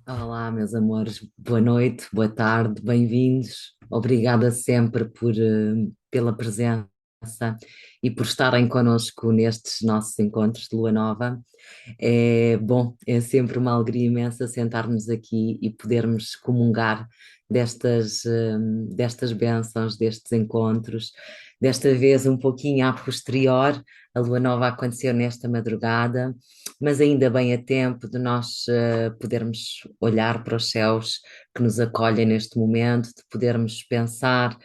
Olá, meus amores, boa noite, boa tarde, bem-vindos. Obrigada sempre pela presença e por estarem connosco nestes nossos encontros de Lua Nova. É bom, é sempre uma alegria imensa sentarmos aqui e podermos comungar destas bênçãos, destes encontros. Desta vez, um pouquinho a posterior, a Lua Nova aconteceu nesta madrugada, mas ainda bem a tempo de nós podermos olhar para os céus que nos acolhem neste momento, de podermos pensar.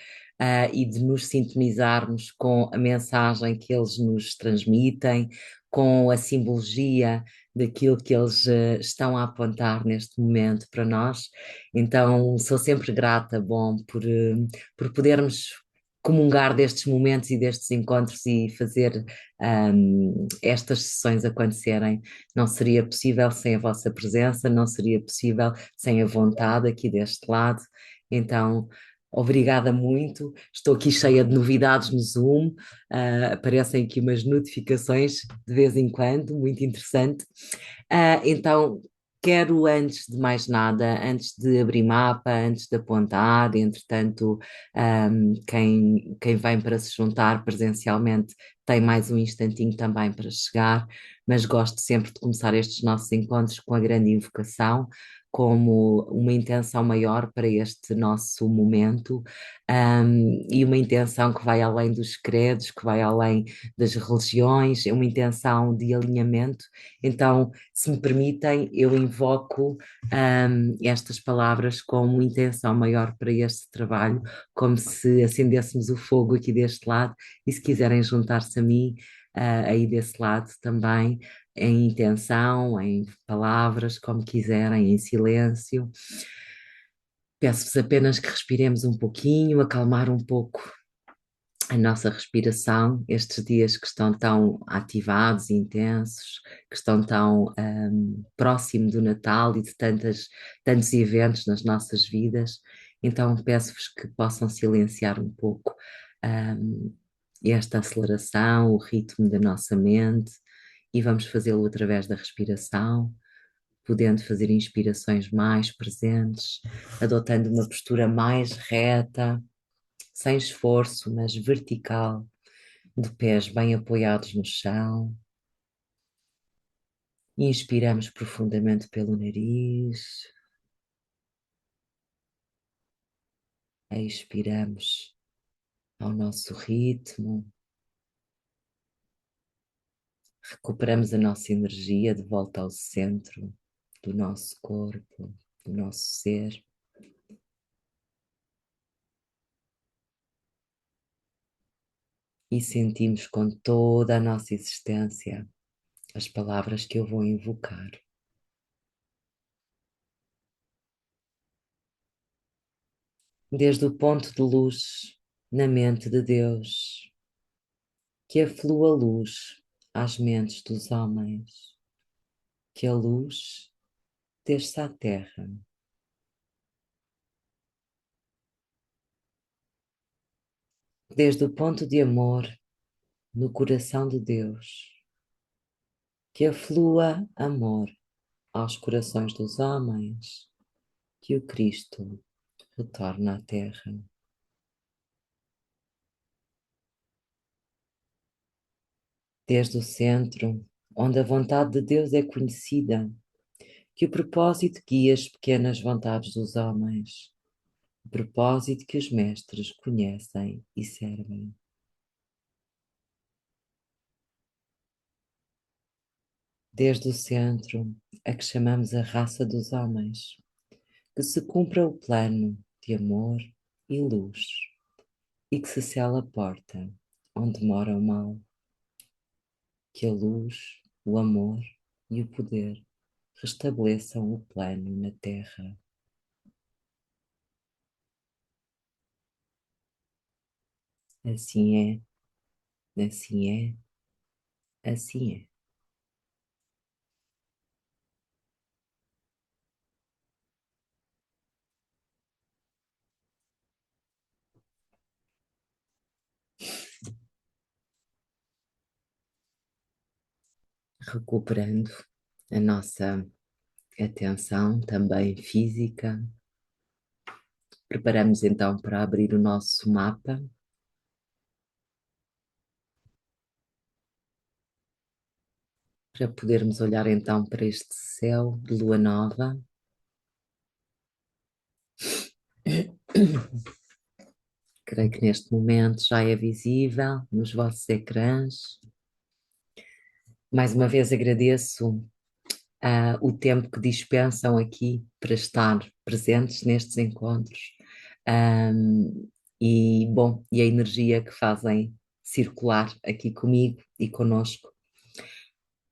E de nos sintonizarmos com a mensagem que eles nos transmitem, com a simbologia daquilo que eles estão a apontar neste momento para nós. Então, sou sempre grata, bom, por podermos comungar destes momentos e destes encontros e fazer estas sessões acontecerem. Não seria possível sem a vossa presença, não seria possível sem a vontade aqui deste lado. Então, obrigada muito. Estou aqui cheia de novidades no Zoom. Aparecem aqui umas notificações de vez em quando, muito interessante. Então, quero antes de mais nada, antes de abrir mapa, antes de apontar, entretanto, quem vem para se juntar presencialmente tem mais um instantinho também para chegar, mas gosto sempre de começar estes nossos encontros com a grande invocação, como uma intenção maior para este nosso momento, e uma intenção que vai além dos credos, que vai além das religiões, é uma intenção de alinhamento. Então, se me permitem, eu invoco estas palavras como intenção maior para este trabalho, como se acendêssemos o fogo aqui deste lado, e se quiserem juntar-se a mim, aí desse lado também, em intenção, em palavras, como quiserem, em silêncio. Peço-vos apenas que respiremos um pouquinho, acalmar um pouco a nossa respiração, estes dias que estão tão ativados e intensos, que estão tão próximo do Natal e de tantos eventos nas nossas vidas. Então peço-vos que possam silenciar um pouco um, esta aceleração, o ritmo da nossa mente, e vamos fazê-lo através da respiração, podendo fazer inspirações mais presentes, adotando uma postura mais reta, sem esforço, mas vertical, de pés bem apoiados no chão. Inspiramos profundamente pelo nariz, expiramos ao nosso ritmo, recuperamos a nossa energia de volta ao centro do nosso corpo, do nosso ser. E sentimos com toda a nossa existência as palavras que eu vou invocar. Desde o ponto de luz na mente de Deus, que aflua luz às mentes dos homens, que a luz desça à terra. Desde o ponto de amor no coração de Deus, que aflua amor aos corações dos homens, que o Cristo retorne à terra. Desde o centro, onde a vontade de Deus é conhecida, que o propósito guia as pequenas vontades dos homens, o propósito que os mestres conhecem e servem. Desde o centro, a que chamamos a raça dos homens, que se cumpra o plano de amor e luz, e que se cele a porta onde mora o mal, que a luz, o amor e o poder restabeleçam o plano na terra. Assim é, assim é, assim é. Recuperando a nossa atenção também física. Preparamos então para abrir o nosso mapa, para podermos olhar então para este céu de lua nova. Creio que neste momento já é visível nos vossos ecrãs. Mais uma vez agradeço o tempo que dispensam aqui para estar presentes nestes encontros. E a energia que fazem circular aqui comigo e conosco.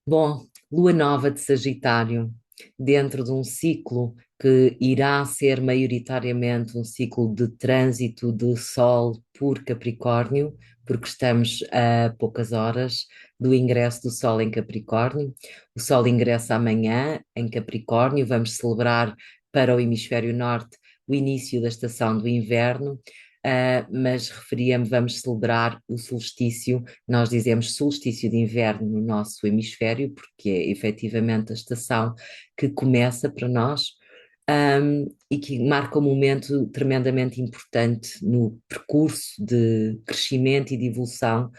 Bom, lua nova de Sagitário, dentro de um ciclo que irá ser maioritariamente um ciclo de trânsito de Sol por Capricórnio, porque estamos a poucas horas do ingresso do Sol em Capricórnio. O Sol ingressa amanhã em Capricórnio, vamos celebrar para o Hemisfério Norte o início da estação do inverno. Mas referia-me, vamos celebrar o solstício. Nós dizemos solstício de inverno no nosso hemisfério, porque é efetivamente a estação que começa para nós, e que marca um momento tremendamente importante no percurso de crescimento e de evolução,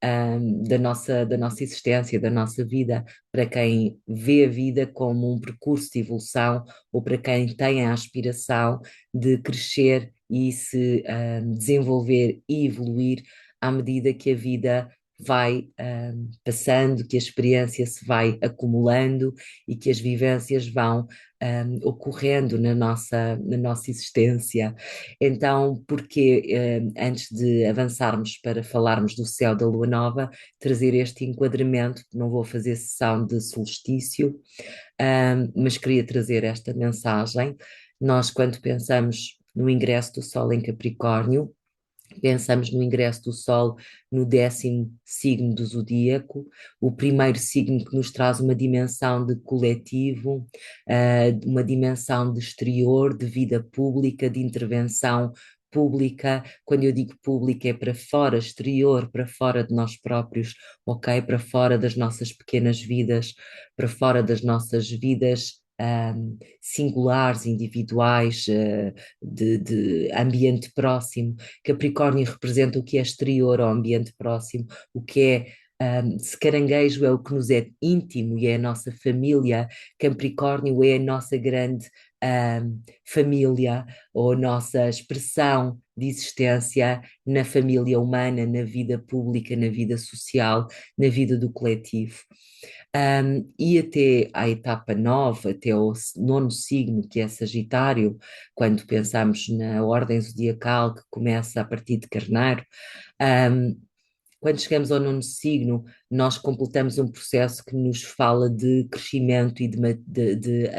da nossa existência, da nossa vida, para quem vê a vida como um percurso de evolução ou para quem tem a aspiração de crescer e se desenvolver e evoluir à medida que a vida vai passando, que a experiência se vai acumulando e que as vivências vão ocorrendo na nossa existência. Então, porque antes de avançarmos para falarmos do céu da lua nova, trazer este enquadramento, não vou fazer sessão de solstício, mas queria trazer esta mensagem. Nós, quando pensamos no ingresso do Sol em Capricórnio, pensamos no ingresso do Sol no 10º signo do zodíaco, o primeiro signo que nos traz uma dimensão de coletivo, uma dimensão de exterior, de vida pública, de intervenção pública. Quando eu digo pública é para fora, exterior, para fora de nós próprios, ok? Para fora das nossas pequenas vidas, para fora das nossas vidas singulares, individuais, de ambiente próximo. Capricórnio representa o que é exterior ao ambiente próximo, o que é se caranguejo é o que nos é íntimo e é a nossa família, Capricórnio é a nossa grande família ou a nossa expressão de existência na família humana, na vida pública, na vida social, na vida do coletivo. E até à etapa nova, até ao nono signo, que é Sagitário, quando pensamos na ordem zodiacal que começa a partir de Carneiro, um, quando chegamos ao nono signo, nós completamos um processo que nos fala de crescimento e de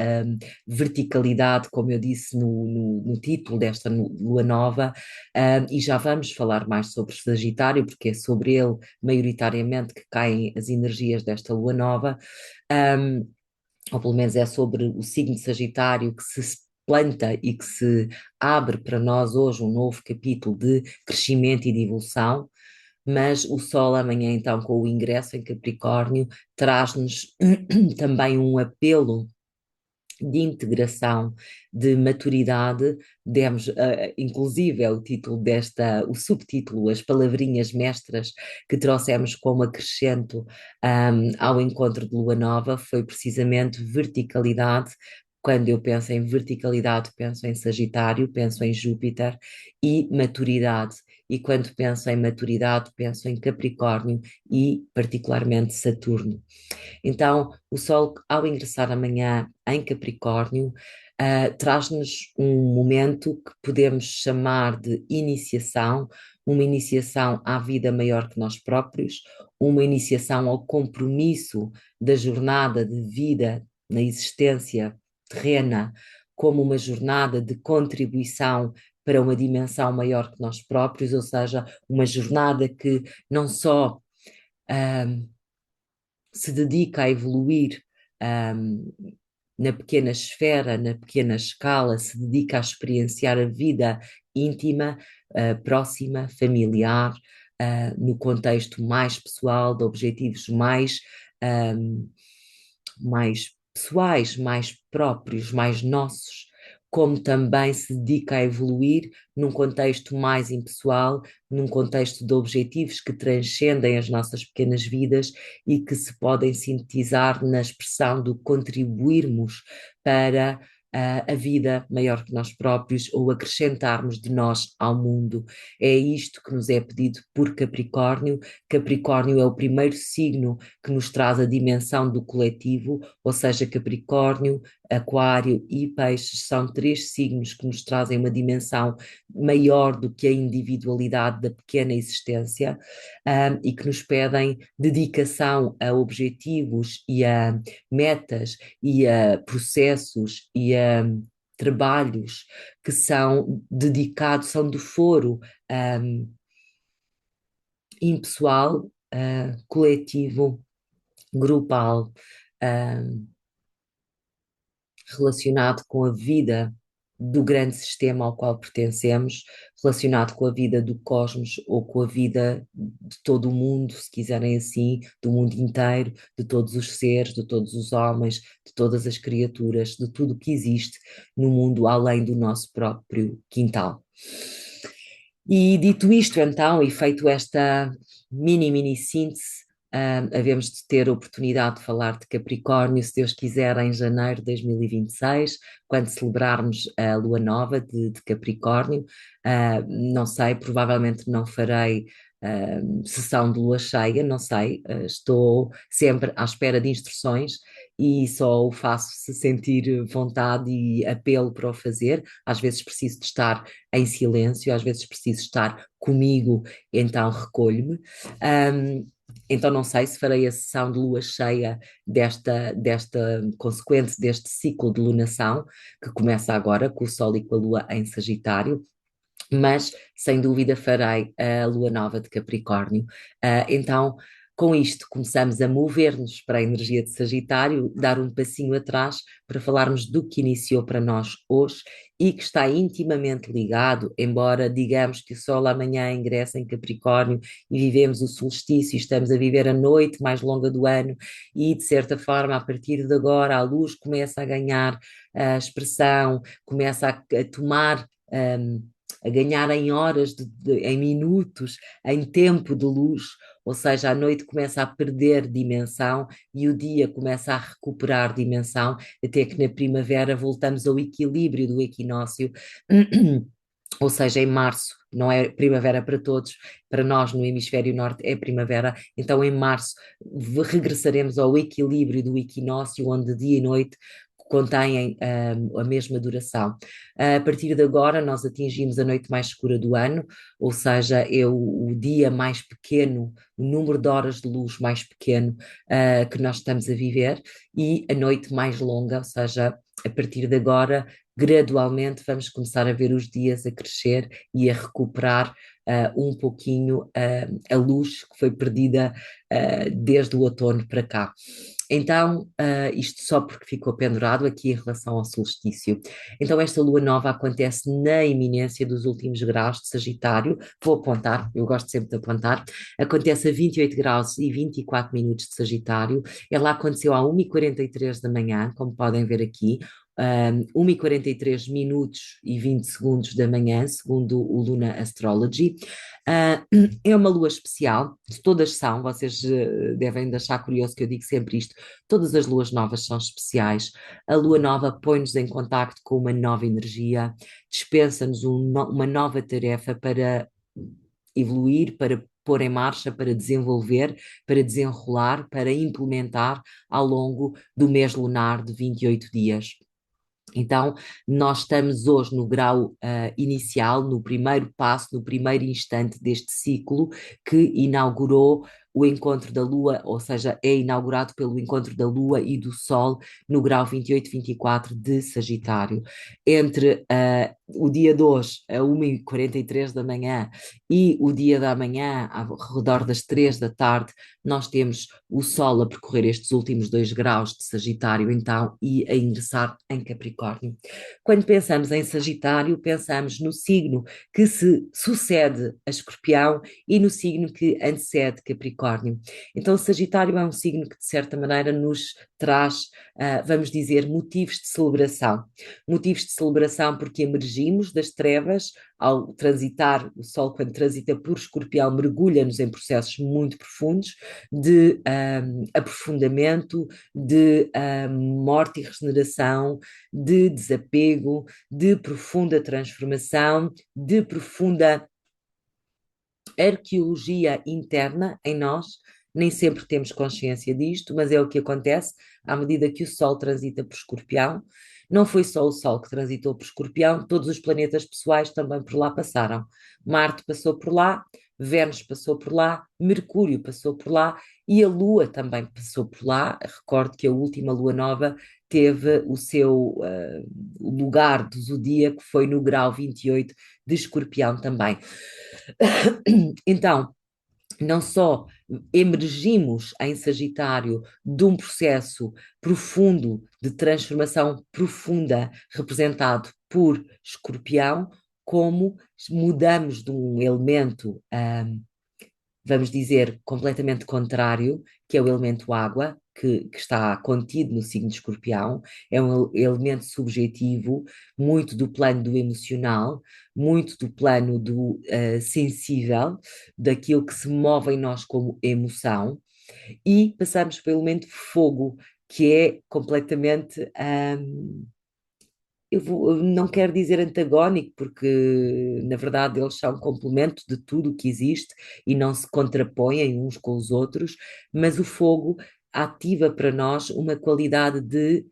verticalidade, como eu disse no título desta lua nova, e já vamos falar mais sobre Sagitário, porque é sobre ele, maioritariamente, que caem as energias desta lua nova, um, ou pelo menos é sobre o signo de Sagitário que se planta e que se abre para nós hoje um novo capítulo de crescimento e de evolução, mas o Sol amanhã, então, com o ingresso em Capricórnio, traz-nos também um apelo de integração, de maturidade. Demos, inclusive, é o título o subtítulo, as palavrinhas mestras que trouxemos como acrescento ao encontro de Lua Nova, foi precisamente verticalidade. Quando eu penso em verticalidade, penso em Sagitário, penso em Júpiter e maturidade. E quando penso em maturidade, penso em Capricórnio e, particularmente, Saturno. Então, o Sol, ao ingressar amanhã em Capricórnio, traz-nos um momento que podemos chamar de iniciação, uma iniciação à vida maior que nós próprios, uma iniciação ao compromisso da jornada de vida na existência terrena, como uma jornada de contribuição para uma dimensão maior que nós próprios, ou seja, uma jornada que não só se dedica a evoluir um, na pequena esfera, na pequena escala, se dedica a experienciar a vida íntima, próxima, familiar, no contexto mais pessoal, de objetivos mais pessoais, mais próprios, mais nossos, como também se dedica a evoluir num contexto mais impessoal, num contexto de objetivos que transcendem as nossas pequenas vidas e que se podem sintetizar na expressão do contribuirmos para a vida maior que nós próprios ou acrescentarmos de nós ao mundo. É isto que nos é pedido por Capricórnio. Capricórnio é o primeiro signo que nos traz a dimensão do coletivo, ou seja, Capricórnio, Aquário e Peixes são três signos que nos trazem uma dimensão maior do que a individualidade da pequena existência, e que nos pedem dedicação a objetivos e a metas e a processos e a trabalhos que são dedicados, são do foro impessoal, coletivo, grupal, uh, relacionado com a vida do grande sistema ao qual pertencemos, relacionado com a vida do cosmos ou com a vida de todo o mundo, se quiserem assim, do mundo inteiro, de todos os seres, de todos os homens, de todas as criaturas, de tudo o que existe no mundo além do nosso próprio quintal. E dito isto, então, e feito esta mini síntese, havemos de ter a oportunidade de falar de Capricórnio, se Deus quiser, em janeiro de 2026, quando celebrarmos a Lua Nova de Capricórnio. Não sei, provavelmente não farei sessão de lua cheia, não sei, estou sempre à espera de instruções e só o faço se sentir vontade e apelo para o fazer. Às vezes preciso de estar em silêncio, às vezes preciso estar comigo, então recolho-me. Então não sei se farei a sessão de lua cheia desta consequente deste ciclo de lunação, que começa agora com o Sol e com a Lua em Sagitário, mas sem dúvida farei a lua nova de Capricórnio. Então, com isto, começamos a mover-nos para a energia de Sagitário, dar um passinho atrás para falarmos do que iniciou para nós hoje e que está intimamente ligado, embora digamos que o Sol amanhã ingressa em Capricórnio e vivemos o solstício, e estamos a viver a noite mais longa do ano e, de certa forma, a partir de agora, a luz começa a ganhar a expressão, começa a tomar. A ganhar em horas, em minutos, em tempo de luz, ou seja, a noite começa a perder dimensão e o dia começa a recuperar dimensão, até que na primavera voltamos ao equilíbrio do equinócio. Ou seja, em março, não é primavera para todos, para nós no hemisfério norte é primavera, então em março regressaremos ao equilíbrio do equinócio, onde dia e noite contêm a mesma duração. A partir de agora, nós atingimos a noite mais escura do ano, ou seja, é o dia mais pequeno, o número de horas de luz mais pequeno que nós estamos a viver, e a noite mais longa, ou seja, a partir de agora gradualmente vamos começar a ver os dias a crescer e a recuperar um pouquinho a luz que foi perdida desde o outono para cá. Então, isto só porque ficou pendurado aqui em relação ao solstício. Então, esta lua nova acontece na iminência dos últimos graus de Sagitário. Vou apontar, eu gosto sempre de apontar. Acontece a 28 graus e 24 minutos de Sagitário. Ela aconteceu às 1h43 da manhã, como podem ver aqui. 1h43 minutos e 20 segundos da manhã, segundo o Luna Astrology. É uma lua especial, todas são, vocês devem achar curioso que eu digo sempre isto, todas as luas novas são especiais. A lua nova põe-nos em contacto com uma nova energia, dispensa-nos uma nova tarefa para evoluir, para pôr em marcha, para desenvolver, para desenrolar, para implementar ao longo do mês lunar de 28 dias. Então, nós estamos hoje no grau inicial, no primeiro passo, no primeiro instante deste ciclo que inaugurou o encontro da Lua, ou seja, é inaugurado pelo encontro da Lua e do Sol no grau 28-24 de Sagitário. Entre o dia de hoje a 1h43 da manhã e o dia da manhã ao redor das 3 da tarde, nós temos o Sol a percorrer estes últimos 2 graus de Sagitário, então, e a ingressar em Capricórnio. Quando pensamos em Sagitário, pensamos no signo que se sucede a Escorpião e no signo que antecede Capricórnio. Então, Sagitário é um signo que, de certa maneira, nos traz, vamos dizer, motivos de celebração. Motivos de celebração porque emergimos das trevas ao transitar, o Sol quando transita por Escorpião mergulha-nos em processos muito profundos de aprofundamento, de morte e regeneração, de desapego, de profunda transformação, de profunda arqueologia interna em nós. Nem sempre temos consciência disto, mas é o que acontece à medida que o Sol transita por Escorpião. Não foi só o Sol que transitou por Escorpião, todos os planetas pessoais também por lá passaram. Marte passou por lá, Vênus passou por lá, Mercúrio passou por lá e a Lua também passou por lá. Recordo que a última Lua nova teve o seu lugar do zodíaco, foi no grau 28 de Escorpião também. Então, não só emergimos em Sagitário de um processo profundo de transformação profunda representado por Escorpião, como mudamos de um elemento vamos dizer, completamente contrário, que é o elemento água, que está contido no signo de Escorpião, é um elemento subjetivo, muito do plano do emocional, muito do plano do sensível, daquilo que se move em nós como emoção, e passamos pelo elemento fogo, que é completamente eu não quero dizer antagónico, porque na verdade eles são complemento de tudo o que existe e não se contrapõem uns com os outros, mas o fogo ativa para nós uma qualidade de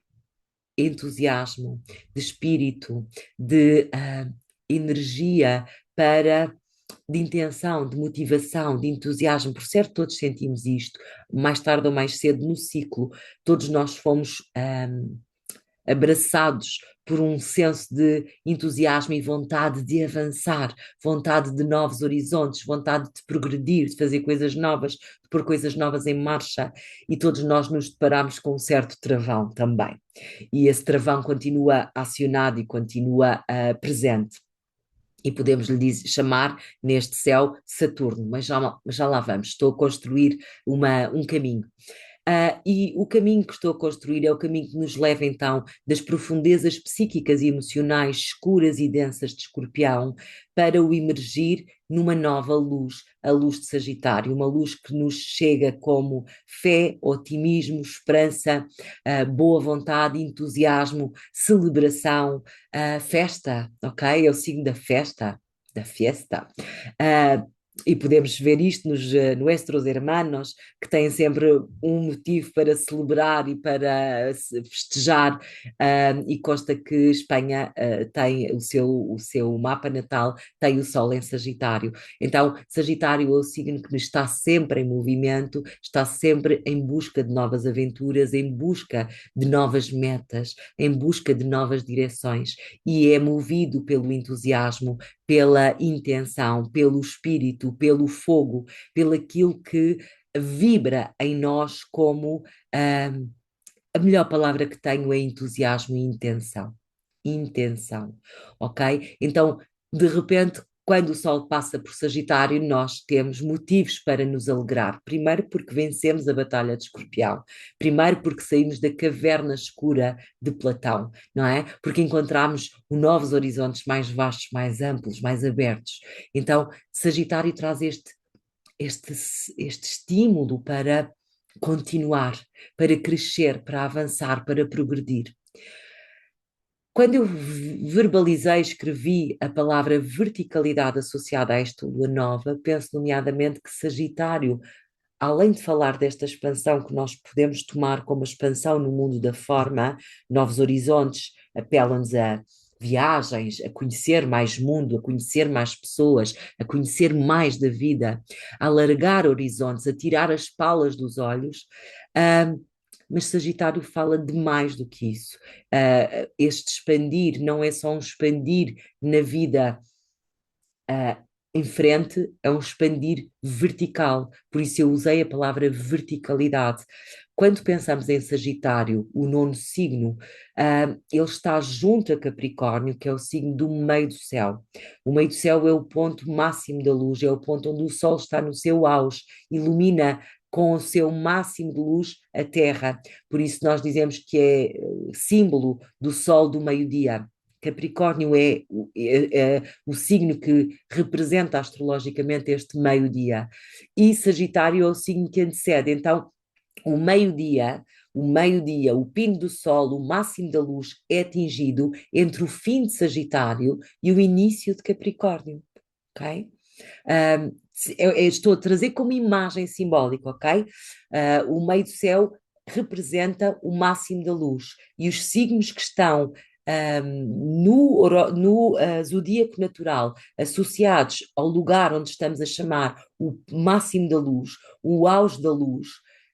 entusiasmo, de espírito, de energia para. De intenção, de motivação, de entusiasmo, por certo, todos sentimos isto, mais tarde ou mais cedo no ciclo, todos nós fomos abraçados por um senso de entusiasmo e vontade de avançar, vontade de novos horizontes, vontade de progredir, de fazer coisas novas, de pôr coisas novas em marcha, e todos nós nos deparamos com um certo travão também. E esse travão continua acionado e continua presente. E podemos lhe chamar neste céu Saturno, mas já lá vamos, estou a construir um caminho. E o caminho que estou a construir é o caminho que nos leva então das profundezas psíquicas e emocionais escuras e densas de Escorpião para o emergir numa nova luz, a luz de Sagitário, uma luz que nos chega como fé, otimismo, esperança, boa vontade, entusiasmo, celebração, festa, ok? É o signo da festa, da fiesta. E podemos ver isto nos Nuestros Hermanos, que têm sempre um motivo para celebrar e para festejar, e consta que Espanha tem o seu mapa natal, tem o Sol em Sagitário. Então, Sagitário é o signo que está sempre em movimento, está sempre em busca de novas aventuras, em busca de novas metas, em busca de novas direções, e é movido pelo entusiasmo, pela intenção, pelo espírito, pelo fogo, pelo aquilo que vibra em nós como a melhor palavra que tenho é entusiasmo e intenção. Intenção, ok? Então, de repente, quando o Sol passa por Sagitário, nós temos motivos para nos alegrar. Primeiro, porque vencemos a Batalha de Escorpião. Primeiro, porque saímos da caverna escura de Platão, não é? Porque encontramos novos horizontes mais vastos, mais amplos, mais abertos. Então, Sagitário traz este, este estímulo para continuar, para crescer, para avançar, para progredir. Quando eu verbalizei, escrevi a palavra verticalidade associada a esta lua nova, penso nomeadamente que Sagitário, além de falar desta expansão que nós podemos tomar como expansão no mundo da forma, novos horizontes, apelam-nos a viagens, a conhecer mais mundo, a conhecer mais pessoas, a conhecer mais da vida, a alargar horizontes, a tirar as palas dos olhos. Mas Sagitário fala de mais do que isso. Este expandir não é só um expandir na vida em frente, é um expandir vertical. Por isso eu usei a palavra verticalidade. Quando pensamos em Sagitário, o nono signo, ele está junto a Capricórnio, que é o signo do meio do céu. O meio do céu é o ponto máximo da luz, é o ponto onde o Sol está no seu auge, ilumina com o seu máximo de luz a Terra. Por isso nós dizemos que é símbolo do Sol do meio-dia. Capricórnio é o signo que representa astrologicamente este meio-dia. E Sagitário é o signo que antecede. Então, o meio-dia, o pino do sol, o máximo da luz é atingido entre o fim de Sagitário e o início de Capricórnio, ok? Eu estou a trazer como imagem simbólica, ok? O meio do céu representa o máximo da luz e os signos que estão no zodíaco natural, associados ao lugar onde estamos a chamar o máximo da luz, o auge da luz,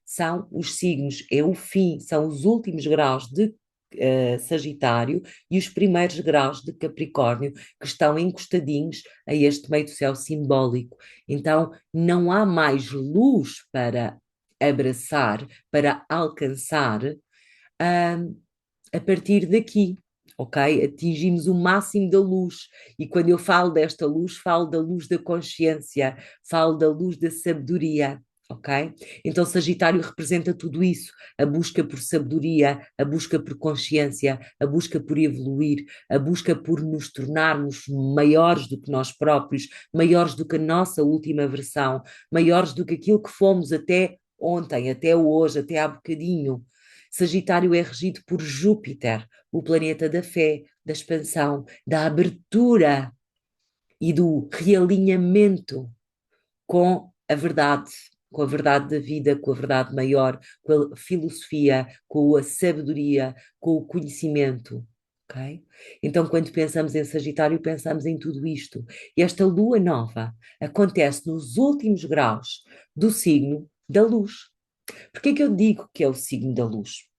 são os signos, é o fim, são os últimos graus de Sagitário e os primeiros graus de Capricórnio, que estão encostadinhos a este meio do céu simbólico. Então, não há mais luz para abraçar, para alcançar, a partir daqui, ok? Atingimos o máximo da luz. E quando eu falo desta luz, falo da luz da consciência, falo da luz da sabedoria. Ok? Então, Sagitário representa tudo isso: a busca por sabedoria, a busca por consciência, a busca por evoluir, a busca por nos tornarmos maiores do que nós próprios, maiores do que a nossa última versão, maiores do que aquilo que fomos até ontem, até hoje, até há bocadinho. Sagitário é regido por Júpiter, o planeta da fé, da expansão, da abertura e do realinhamento com a verdade da vida, com a verdade maior, com a filosofia, com a sabedoria, com o conhecimento. Okay? Então, quando pensamos em Sagitário, pensamos em tudo isto. E esta lua nova acontece nos últimos graus do signo da luz. Por que é que eu digo que é o signo da luz?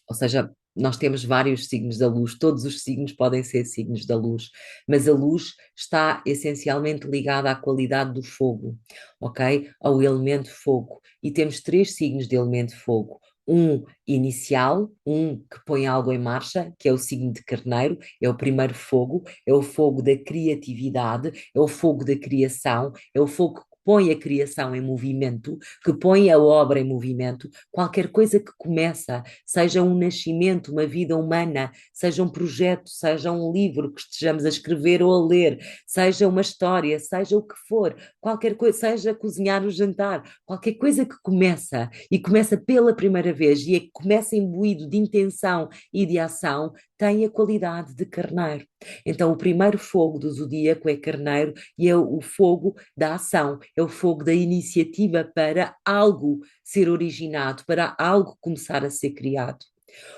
Ou seja, nós temos vários signos da luz, todos os signos podem ser signos da luz, mas a luz está essencialmente ligada à qualidade do fogo, ok? Ao elemento fogo. E temos três signos de elemento fogo. Um inicial, um que põe algo em marcha, que é o signo de Carneiro, é o primeiro fogo, é o fogo da criatividade, é o fogo da criação, é o fogo que põe a criação em movimento, que põe a obra em movimento, qualquer coisa que começa, seja um nascimento, uma vida humana, seja um projeto, seja um livro que estejamos a escrever ou a ler, seja uma história, seja o que for, qualquer coisa, seja cozinhar o jantar, qualquer coisa que começa e começa pela primeira vez e começa imbuído de intenção e de ação, tem a qualidade de carneiro. Então, o primeiro fogo do zodíaco é carneiro e é o fogo da ação, é o fogo da iniciativa para algo ser originado, para algo começar a ser criado.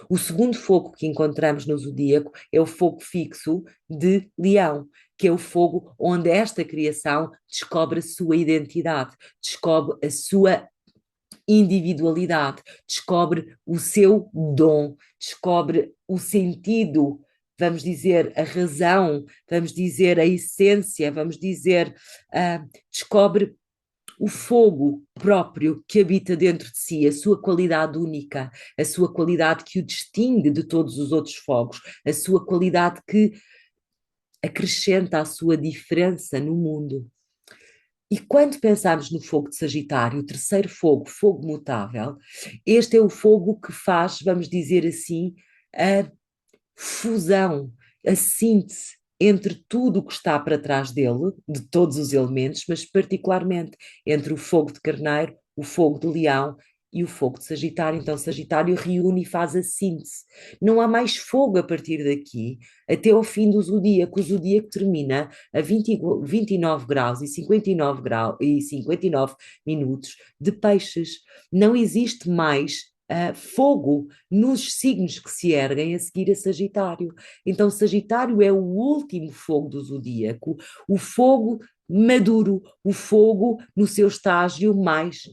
O segundo fogo que encontramos no zodíaco é o fogo fixo de Leão, que é o fogo onde esta criação descobre a sua identidade, descobre a sua individualidade, descobre o seu dom, descobre o sentido, vamos dizer, a razão, vamos dizer, a essência, vamos dizer, descobre o fogo próprio que habita dentro de si, a sua qualidade única, a sua qualidade que o distingue de todos os outros fogos, a sua qualidade que acrescenta a sua diferença no mundo. E quando pensamos no fogo de Sagitário, o terceiro fogo, fogo mutável, este é o fogo que faz, vamos dizer assim, a fusão, a síntese entre tudo o que está para trás dele, de todos os elementos, mas particularmente entre o fogo de Carneiro, o fogo de Leão e o fogo de Sagitário. Então, Sagitário reúne e faz a síntese. Não há mais fogo a partir daqui até ao fim do zodíaco. O zodíaco termina a 29 graus e 59 minutos de peixes. Não existe mais fogo nos signos que se erguem a seguir a Sagitário. Então, Sagitário é o último fogo do zodíaco, o fogo maduro, o fogo no seu estágio mais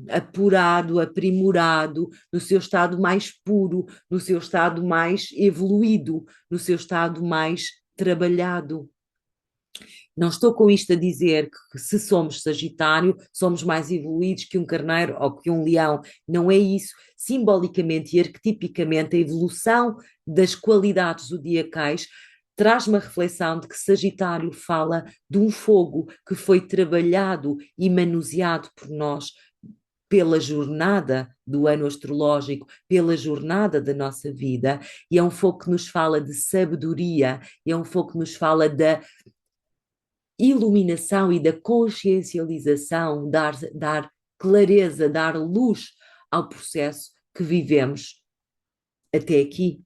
apurado, aprimorado, no seu estado mais puro, no seu estado mais evoluído, no seu estado mais trabalhado. Não estou com isto a dizer que se somos Sagitário, somos mais evoluídos que um carneiro ou que um leão. Não é isso. Simbolicamente e arquetipicamente, a evolução das qualidades zodiacais traz-me a reflexão de que Sagitário fala de um fogo que foi trabalhado e manuseado por nós pela jornada do ano astrológico, pela jornada da nossa vida, e é um fogo que nos fala de sabedoria, é um fogo que nos fala da iluminação e da consciencialização, dar clareza, dar luz ao processo que vivemos até aqui,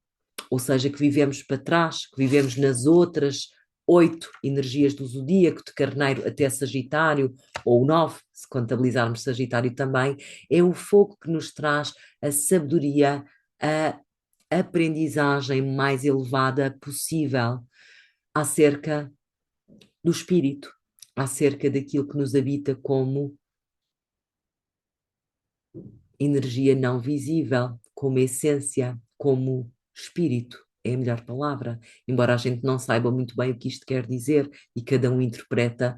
ou seja, que vivemos para trás, que vivemos nas outras 8 energias do zodíaco, de Carneiro até Sagitário, ou 9, se contabilizarmos Sagitário também, é o fogo que nos traz a sabedoria, a aprendizagem mais elevada possível acerca do espírito, acerca daquilo que nos habita como energia não visível, como essência, como espírito. É a melhor palavra, embora a gente não saiba muito bem o que isto quer dizer e cada um interpreta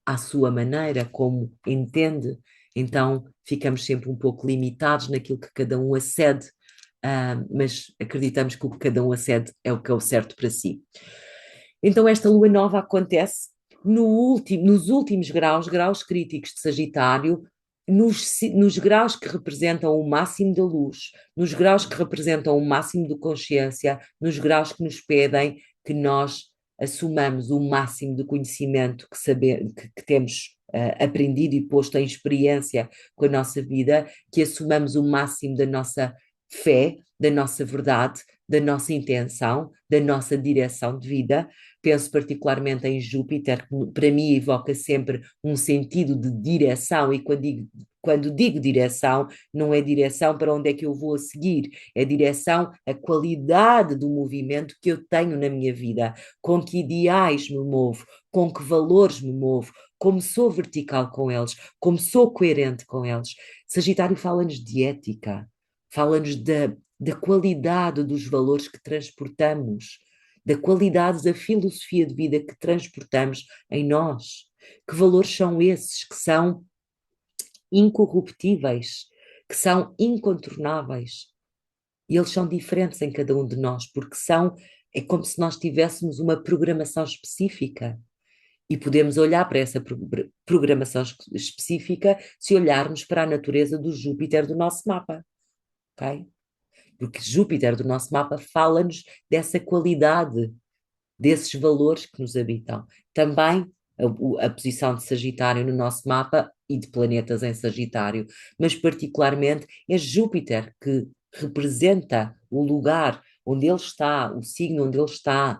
à sua maneira, como entende, então ficamos sempre um pouco limitados naquilo que cada um acede, mas acreditamos que o que cada um acede é o que é o certo para si. Então esta lua nova acontece nos últimos graus, graus críticos de Sagitário, nos graus que representam o máximo da luz, nos graus que representam o máximo de consciência, nos graus que nos pedem que nós assumamos o máximo de conhecimento que temos aprendido e posto em experiência com a nossa vida, que assumamos o máximo da nossa fé, da nossa verdade, da nossa intenção, da nossa direção de vida. Penso particularmente em Júpiter, que para mim evoca sempre um sentido de direção, e quando digo direção, não é direção para onde é que eu vou a seguir, é direção à qualidade do movimento que eu tenho na minha vida, com que ideais me movo, com que valores me movo, como sou vertical com eles, como sou coerente com eles. Sagitário fala-nos de ética, fala-nos da qualidade dos valores que transportamos, da qualidade da filosofia de vida que transportamos em nós. Que valores são esses que são incorruptíveis, que são incontornáveis? E eles são diferentes em cada um de nós, porque é como se nós tivéssemos uma programação específica. E podemos olhar para essa programação específica se olharmos para a natureza do Júpiter do nosso mapa, ok? Porque Júpiter do nosso mapa fala-nos dessa qualidade, desses valores que nos habitam. Também a posição de Sagitário no nosso mapa e de planetas em Sagitário, mas particularmente é Júpiter que representa o lugar onde ele está, o signo onde ele está,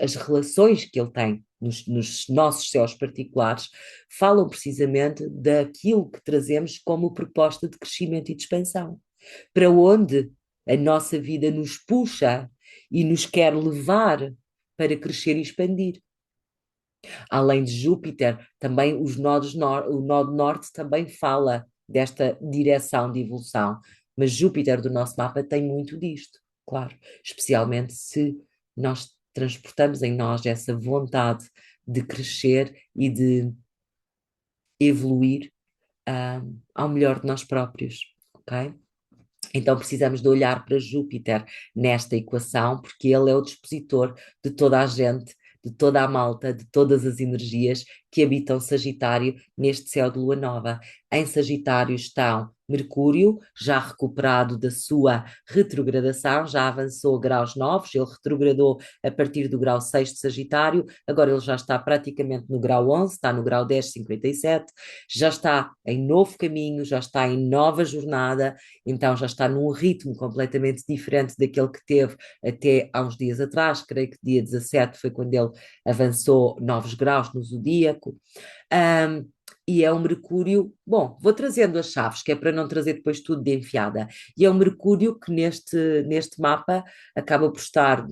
as relações que ele tem nos nossos céus particulares, falam precisamente daquilo que trazemos como proposta de crescimento e de expansão. Para onde a nossa vida nos puxa e nos quer levar para crescer e expandir. Além de Júpiter, também o nodo norte também fala desta direção de evolução, mas Júpiter do nosso mapa tem muito disto, claro, especialmente se nós transportamos em nós essa vontade de crescer e de evoluir ao melhor de nós próprios, ok? Então precisamos de olhar para Júpiter nesta equação, porque ele é o dispositor de toda a gente, de toda a malta, de todas as energias que habitam Sagitário neste céu de lua nova. Em Sagitário estão Mercúrio, já recuperado da sua retrogradação, já avançou graus novos, ele retrogradou a partir do grau 6 de Sagitário, agora ele já está praticamente no grau 11, está no grau 10,57, já está em novo caminho, já está em nova jornada, então já está num ritmo completamente diferente daquele que teve até há uns dias atrás, creio que dia 17 foi quando ele avançou novos graus no zodíaco. E é um Mercúrio, bom, vou trazendo as chaves, que é para não trazer depois tudo de enfiada, e é um Mercúrio que neste mapa acaba por estar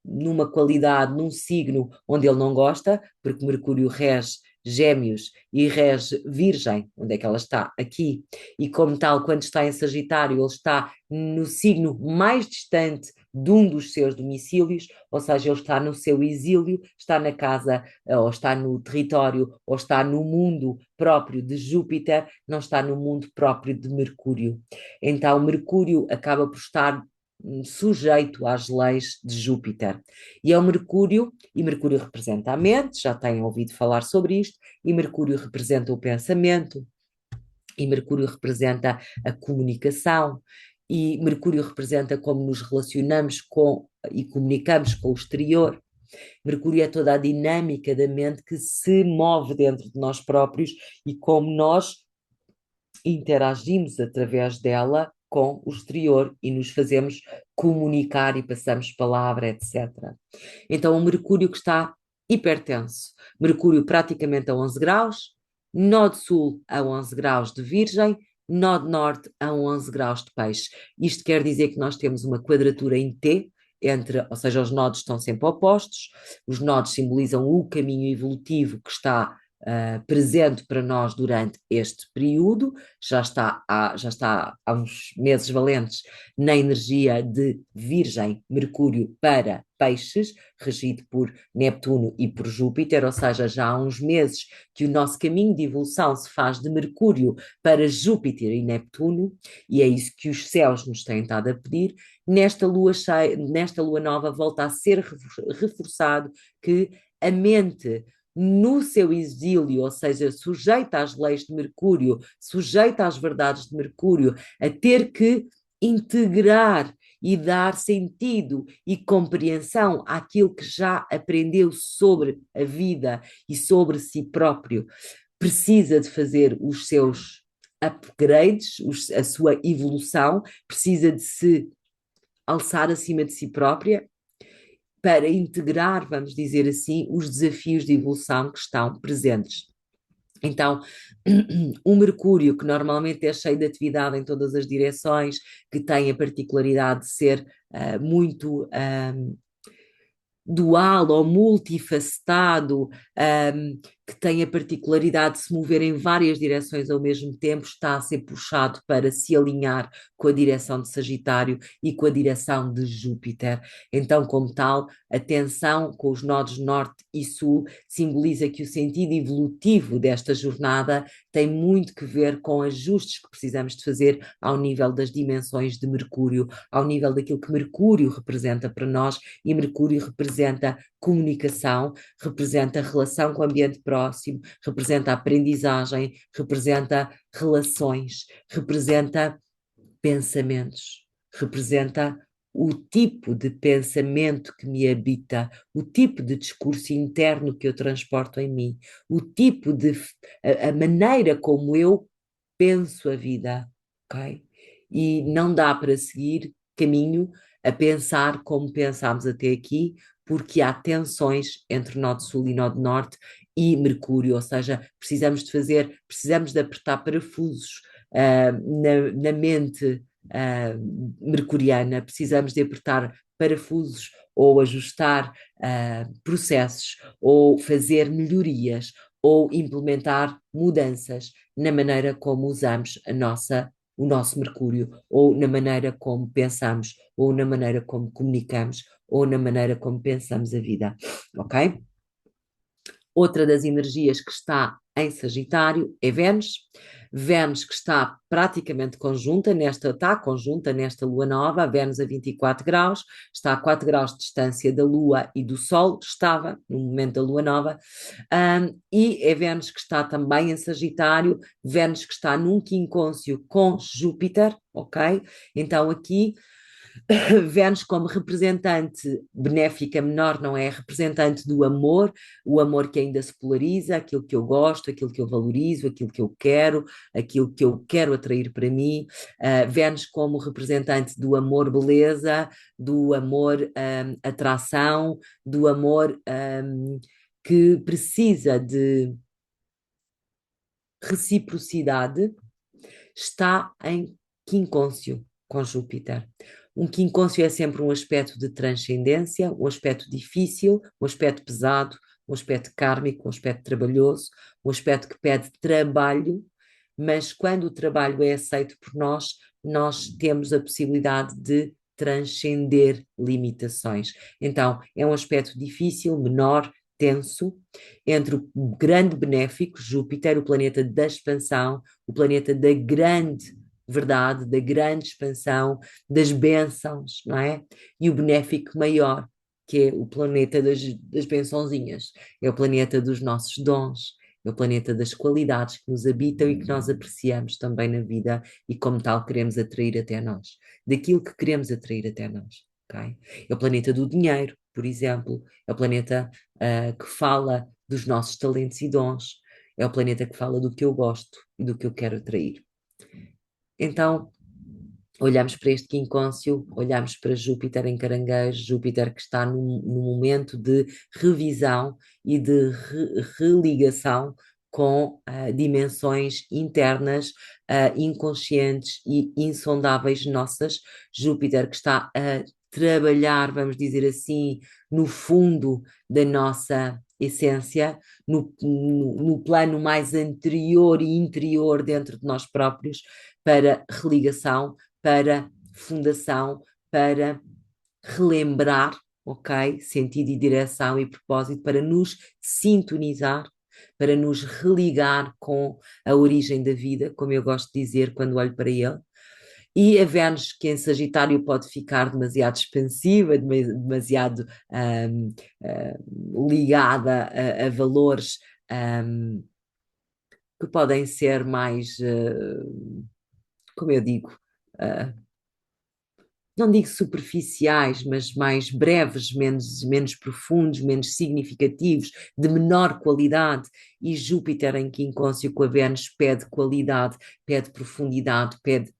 numa qualidade, num signo onde ele não gosta, porque Mercúrio rege Gêmeos e rege Virgem, onde é que ela está? Aqui. E como tal, quando está em Sagitário, ele está no signo mais distante de um dos seus domicílios, ou seja, ele está no seu exílio, está na casa, ou está no território, ou está no mundo próprio de Júpiter, não está no mundo próprio de Mercúrio. Então, Mercúrio acaba por estar sujeito às leis de Júpiter. E é o Mercúrio, e Mercúrio representa a mente, já têm ouvido falar sobre isto, e Mercúrio representa o pensamento, e Mercúrio representa a comunicação, e Mercúrio representa como nos relacionamos com e comunicamos com o exterior. Mercúrio é toda a dinâmica da mente que se move dentro de nós próprios e como nós interagimos através dela com o exterior e nos fazemos comunicar e passamos palavra, etc. Então, o Mercúrio que está hipertenso, Mercúrio praticamente a 11 graus, nó de sul a 11 graus de Virgem, nó de norte a 11 graus de Peixe. Isto quer dizer que nós temos uma quadratura em T, ou seja, os nodos estão sempre opostos, os nodos simbolizam o caminho evolutivo que está presente para nós durante este período, já está há uns meses valentes na energia de Virgem, Mercúrio para Peixes, regido por Neptuno e por Júpiter, ou seja, já há uns meses que o nosso caminho de evolução se faz de Mercúrio para Júpiter e Neptuno, e é isso que os céus nos têm estado a pedir. Nesta lua cheia, nesta lua nova, volta a ser reforçado que a mente no seu exílio, ou seja, sujeita às leis de Mercúrio, sujeita às verdades de Mercúrio, a ter que integrar e dar sentido e compreensão àquilo que já aprendeu sobre a vida e sobre si próprio, precisa de fazer os seus upgrades, a sua evolução, precisa de se alçar acima de si própria para integrar, vamos dizer assim, os desafios de evolução que estão presentes. Então, o Mercúrio, que normalmente é cheio de atividade em todas as direções, que tem a particularidade de ser muito dual ou multifacetado, que tem a particularidade de se mover em várias direções ao mesmo tempo, está a ser puxado para se alinhar com a direção de Sagitário e com a direção de Júpiter. Então, como tal, a tensão com os nodos norte e sul simboliza que o sentido evolutivo desta jornada tem muito que ver com ajustes que precisamos de fazer ao nível das dimensões de Mercúrio, ao nível daquilo que Mercúrio representa para nós, e Mercúrio representa comunicação, representa relação com o ambiente próximo, representa aprendizagem, representa relações, representa pensamentos, representa o tipo de pensamento que me habita, o tipo de discurso interno que eu transporto em mim, o tipo de a maneira como eu penso a vida, ok? E não dá para seguir caminho a pensar como pensámos até aqui, porque há tensões entre Nó de Sul e Nó de Norte e Mercúrio, ou seja, precisamos de apertar parafusos na mente mercuriana, precisamos de apertar parafusos ou ajustar processos ou fazer melhorias ou implementar mudanças na maneira como usamos o nosso Mercúrio, ou na maneira como pensamos, ou na maneira como comunicamos, ou na maneira como pensamos a vida, ok? Outra das energias que está em Sagitário é Vênus. Vênus que está praticamente conjunta nesta lua nova, a Vênus a 24 graus, está a 4 graus de distância da lua e do sol, estava no momento da lua nova, e é Vênus que está também em Sagitário, Vênus que está num quincôncio com Júpiter, ok? Então aqui Vênus como representante benéfica menor, não é? Representante do amor, o amor que ainda se polariza, aquilo que eu gosto, aquilo que eu valorizo, aquilo que eu quero atrair para mim. Vênus como representante do amor beleza, do amor atração, do amor que precisa de reciprocidade, está em quincôncio com Júpiter. Um quincôncio é sempre um aspecto de transcendência, um aspecto difícil, um aspecto pesado, um aspecto kármico, um aspecto trabalhoso, um aspecto que pede trabalho, mas quando o trabalho é aceito por nós, nós temos a possibilidade de transcender limitações. Então, é um aspecto difícil, menor, tenso, entre o grande benéfico, Júpiter, o planeta da expansão, o planeta da grande verdade, da grande expansão, das bênçãos, não é? E o benéfico maior, que é o planeta das bençãozinhas, é o planeta dos nossos dons, é o planeta das qualidades que nos habitam e que nós apreciamos também na vida e como tal queremos atrair até nós, daquilo que queremos atrair até nós, ok? É o planeta do dinheiro, por exemplo, é o planeta que fala dos nossos talentos e dons, é o planeta que fala do que eu gosto e do que eu quero atrair. Então, olhamos para este quincôncio, olhamos para Júpiter em Caranguejo, Júpiter que está num momento de revisão e de religação com dimensões internas, inconscientes e insondáveis nossas. Júpiter que está a trabalhar, vamos dizer assim, no fundo da nossa essência, no plano mais anterior e interior dentro de nós próprios, para religação, para fundação, para relembrar, ok? Sentido e direção e propósito, para nos sintonizar, para nos religar com a origem da vida, como eu gosto de dizer quando olho para ele. E a Vênus, que em Sagitário pode ficar demasiado expansiva, demasiado ligada a valores que podem ser mais, como eu digo, uh, não digo superficiais, mas mais breves, menos profundos, menos significativos, de menor qualidade. E Júpiter em quincôncio com a Vênus pede qualidade, pede profundidade, pede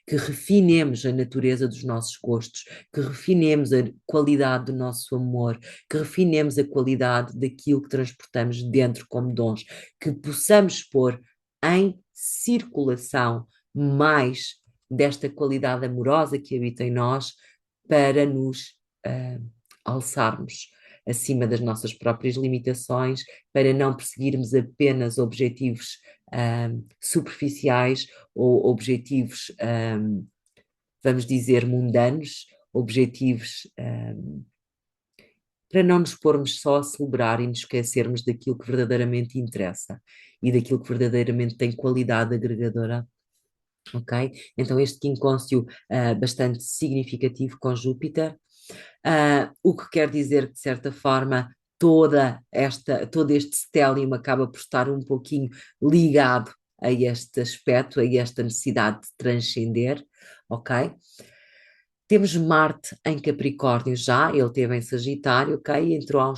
que refinemos a natureza dos nossos gostos, que refinemos a qualidade do nosso amor, que refinemos a qualidade daquilo que transportamos dentro como dons, que possamos pôr em circulação mais desta qualidade amorosa que habita em nós para nos alçarmos acima das nossas próprias limitações, para não perseguirmos apenas objetivos superficiais ou objetivos, vamos dizer, mundanos, objetivos para não nos pormos só a celebrar e nos esquecermos daquilo que verdadeiramente interessa e daquilo que verdadeiramente tem qualidade agregadora. Ok? Então, este quincôncio bastante significativo com Júpiter, o que quer dizer que, de certa forma, todo este stellium acaba por estar um pouquinho ligado a este aspecto, a esta necessidade de transcender, ok? Temos Marte em Capricórnio já, ele esteve em Sagitário, ok? Entrou há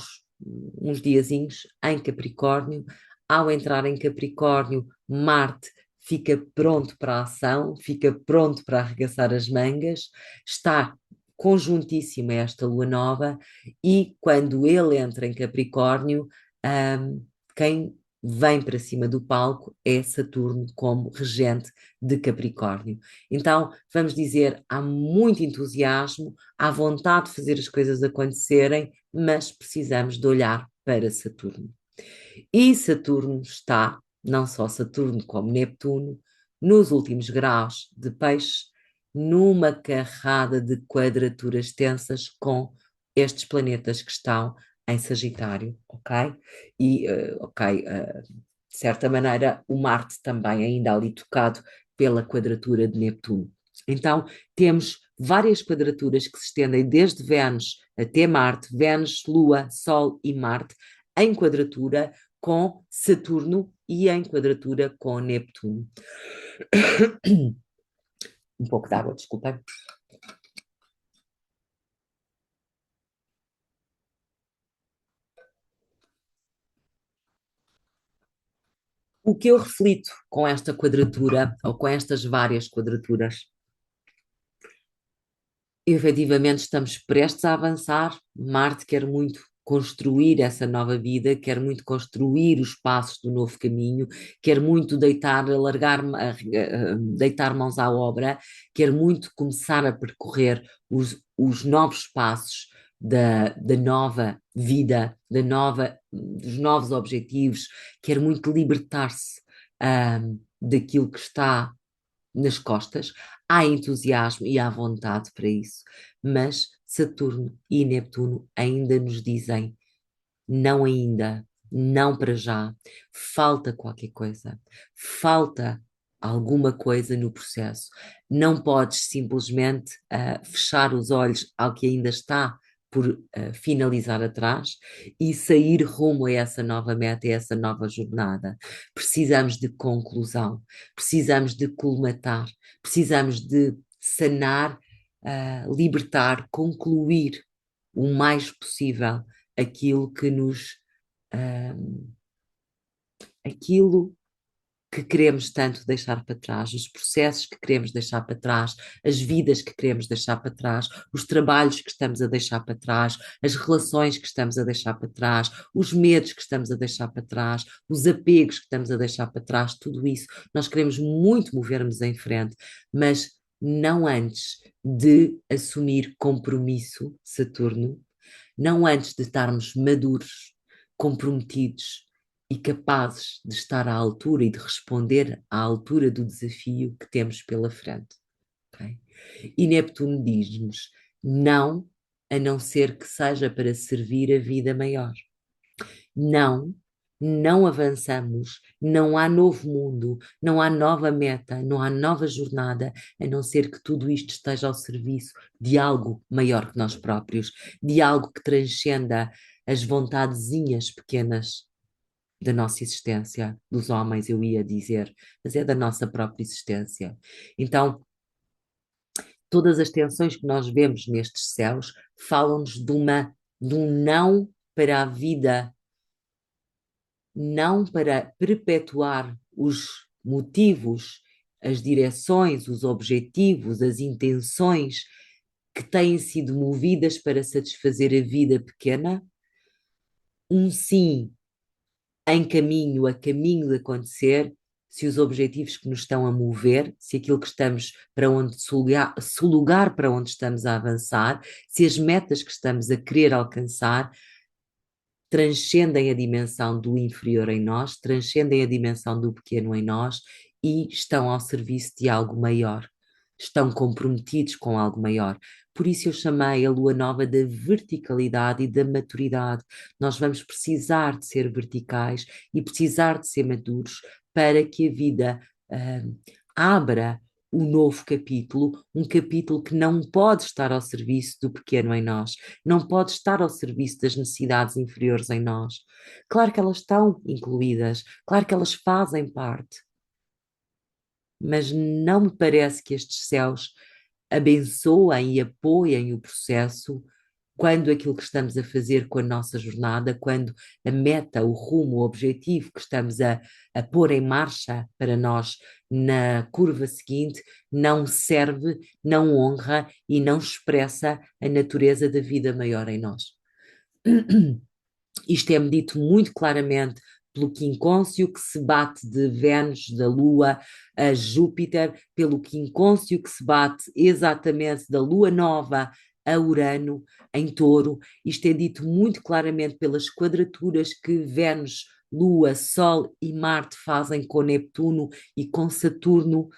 uns diazinhos em Capricórnio. Ao entrar em Capricórnio, Marte fica pronto para a ação, fica pronto para arregaçar as mangas, está conjuntíssima esta lua nova e quando ele entra em Capricórnio, quem vem para cima do palco é Saturno como regente de Capricórnio. Então, vamos dizer, há muito entusiasmo, há vontade de fazer as coisas acontecerem, mas precisamos de olhar para Saturno. E Saturno está, não só Saturno como Neptuno, nos últimos graus de Peixe, numa carrada de quadraturas tensas com estes planetas que estão em Sagitário, ok? E, de certa maneira, o Marte também ainda ali tocado pela quadratura de Neptuno. Então, temos várias quadraturas que se estendem desde Vênus até Marte, Vênus, Lua, Sol e Marte, em quadratura com Saturno e em quadratura com Neptuno. Um pouco de água, desculpem. O que eu reflito com esta quadratura, ou com estas várias quadraturas, efetivamente estamos prestes a avançar. Marte quer muito construir essa nova vida, quer muito construir os passos do novo caminho, quer muito deitar mãos à obra, quer muito começar a percorrer os novos passos, da nova vida, dos novos objetivos, quer muito libertar-se, daquilo que está nas costas. Há entusiasmo e há vontade para isso, mas Saturno e Neptuno ainda nos dizem não ainda, não para já, falta qualquer coisa, falta alguma coisa no processo. Não podes simplesmente fechar os olhos ao que ainda está por finalizar atrás e sair rumo a essa nova meta, a essa nova jornada. Precisamos de conclusão, precisamos de colmatar, precisamos de sanar, libertar, concluir o mais possível aquilo que nos uh, aquilo que queremos tanto deixar para trás, os processos que queremos deixar para trás, as vidas que queremos deixar para trás, os trabalhos que estamos a deixar para trás, as relações que estamos a deixar para trás, os medos que estamos a deixar para trás, os apegos que estamos a deixar para trás, tudo isso. Nós queremos muito mover-nos em frente, mas não antes de assumir compromisso, Saturno, não antes de estarmos maduros, comprometidos e capazes de estar à altura e de responder à altura do desafio que temos pela frente. Okay? E Neptuno diz-nos não, a não ser que seja para servir a vida maior. Não, não avançamos, não há novo mundo, não há nova meta, não há nova jornada, a não ser que tudo isto esteja ao serviço de algo maior que nós próprios, de algo que transcenda as vontadezinhas pequenas da nossa existência, dos homens, eu ia dizer, mas é da nossa própria existência. Então, todas as tensões que nós vemos nestes céus falam-nos de um não para a vida, não para perpetuar os motivos, as direções, os objetivos, as intenções que têm sido movidas para satisfazer a vida pequena, um sim em caminho, a caminho de acontecer, se os objetivos que nos estão a mover, se aquilo que estamos para onde, se o lugar para onde estamos a avançar, se as metas que estamos a querer alcançar transcendem a dimensão do inferior em nós, transcendem a dimensão do pequeno em nós e estão ao serviço de algo maior, estão comprometidos com algo maior. Por isso eu chamei a lua nova da verticalidade e da maturidade. Nós vamos precisar de ser verticais e precisar de ser maduros para que a vida abra o novo capítulo, um capítulo que não pode estar ao serviço do pequeno em nós, não pode estar ao serviço das necessidades inferiores em nós. Claro que elas estão incluídas, claro que elas fazem parte, mas não me parece que estes céus abençoem e apoiem o processo quando aquilo que estamos a fazer com a nossa jornada, quando a meta, o rumo, o objetivo que estamos a pôr em marcha para nós na curva seguinte não serve, não honra e não expressa a natureza da vida maior em nós. Isto é-me dito muito claramente pelo quincôncio que se bate de Vênus, da Lua, a Júpiter, pelo quincôncio que se bate exatamente da Lua Nova a Urano, em Touro. Isto é dito muito claramente pelas quadraturas que Vênus, Lua, Sol e Marte fazem com Neptuno e com Saturno.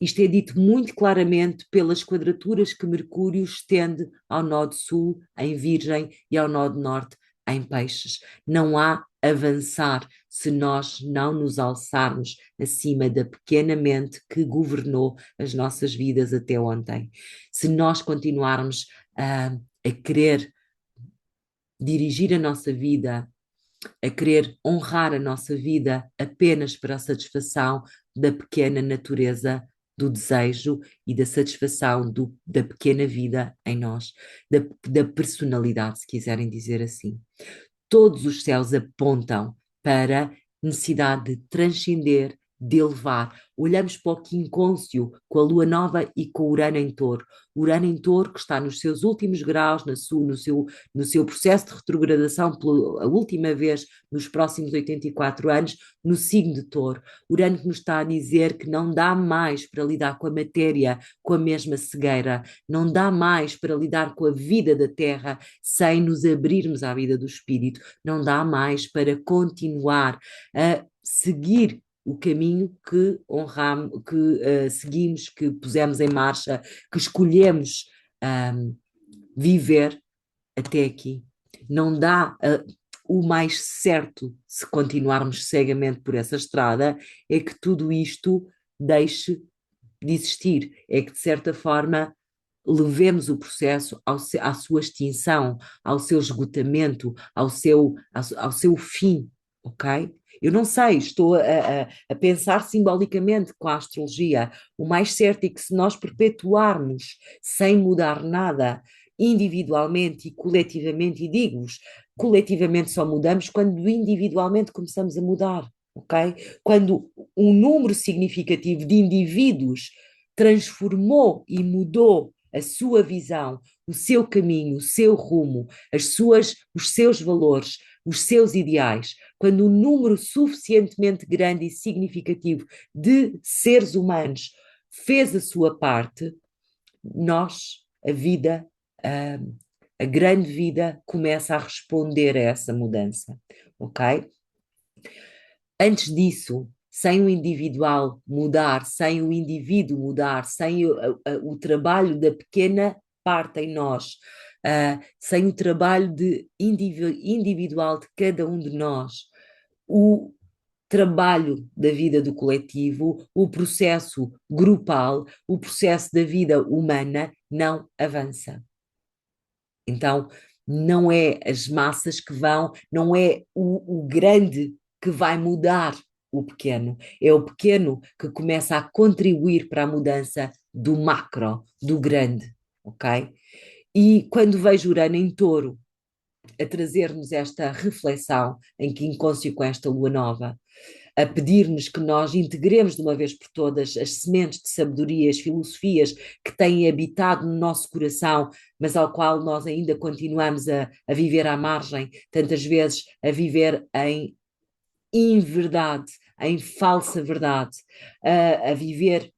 Isto é dito muito claramente pelas quadraturas que Mercúrio estende ao nó de Sul, em Virgem, e ao nó de Norte, em Peixes. Não há avançar se nós não nos alçarmos acima da pequena mente que governou as nossas vidas até ontem. Se nós continuarmos a querer dirigir a nossa vida, a querer honrar a nossa vida apenas para a satisfação da pequena natureza do desejo e da satisfação da pequena vida em nós, da personalidade, se quiserem dizer assim. Todos os céus apontam para necessidade de transcender, de elevar. Olhamos para o quinquêncio com a lua nova e com o Urano em Touro. Urano em Touro que está nos seus últimos graus, no seu processo de retrogradação pela última vez nos próximos 84 anos, no signo de Touro. Urano que nos está a dizer que não dá mais para lidar com a matéria com a mesma cegueira, não dá mais para lidar com a vida da Terra sem nos abrirmos à vida do Espírito, não dá mais para continuar a seguir o caminho que honramos, que seguimos, que pusemos em marcha, que escolhemos viver até aqui. Não dá o mais certo, se continuarmos cegamente por essa estrada, é que tudo isto deixe de existir, é que de certa forma levemos o processo à sua extinção, ao seu esgotamento, ao seu fim, ok? Eu não sei, estou a pensar simbolicamente com a astrologia. O mais certo é que se nós perpetuarmos sem mudar nada, individualmente e coletivamente, e digo-vos, coletivamente só mudamos quando individualmente começamos a mudar, ok? Quando um número significativo de indivíduos transformou e mudou a sua visão, o seu caminho, o seu rumo, os seus valores, os seus ideais, quando um número suficientemente grande e significativo de seres humanos fez a sua parte, nós, a vida, a grande vida, começa a responder a essa mudança, ok? Antes disso, sem o individual mudar, sem o indivíduo mudar, sem o trabalho da pequena parte em nós, sem o trabalho individual de cada um de nós, o trabalho da vida do coletivo, o processo grupal, o processo da vida humana não avança. Então, não é as massas que vão, não é o grande que vai mudar o pequeno, é o pequeno que começa a contribuir para a mudança do macro, do grande, ok? E quando vejo Urano em Touro a trazer-nos esta reflexão em que inconscio com esta lua nova, a pedir-nos que nós integremos de uma vez por todas as sementes de sabedoria, as filosofias que têm habitado no nosso coração, mas ao qual nós ainda continuamos a viver à margem, tantas vezes a viver em inverdade, em falsa verdade, a viver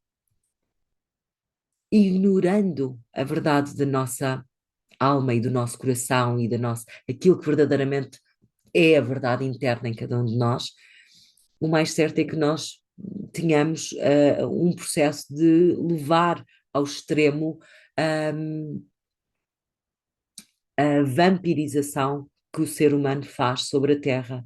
ignorando a verdade da nossa alma e do nosso coração e da nossa, aquilo que verdadeiramente é a verdade interna em cada um de nós. O mais certo é que nós tenhamos um processo de levar ao extremo a vampirização que o ser humano faz sobre a Terra,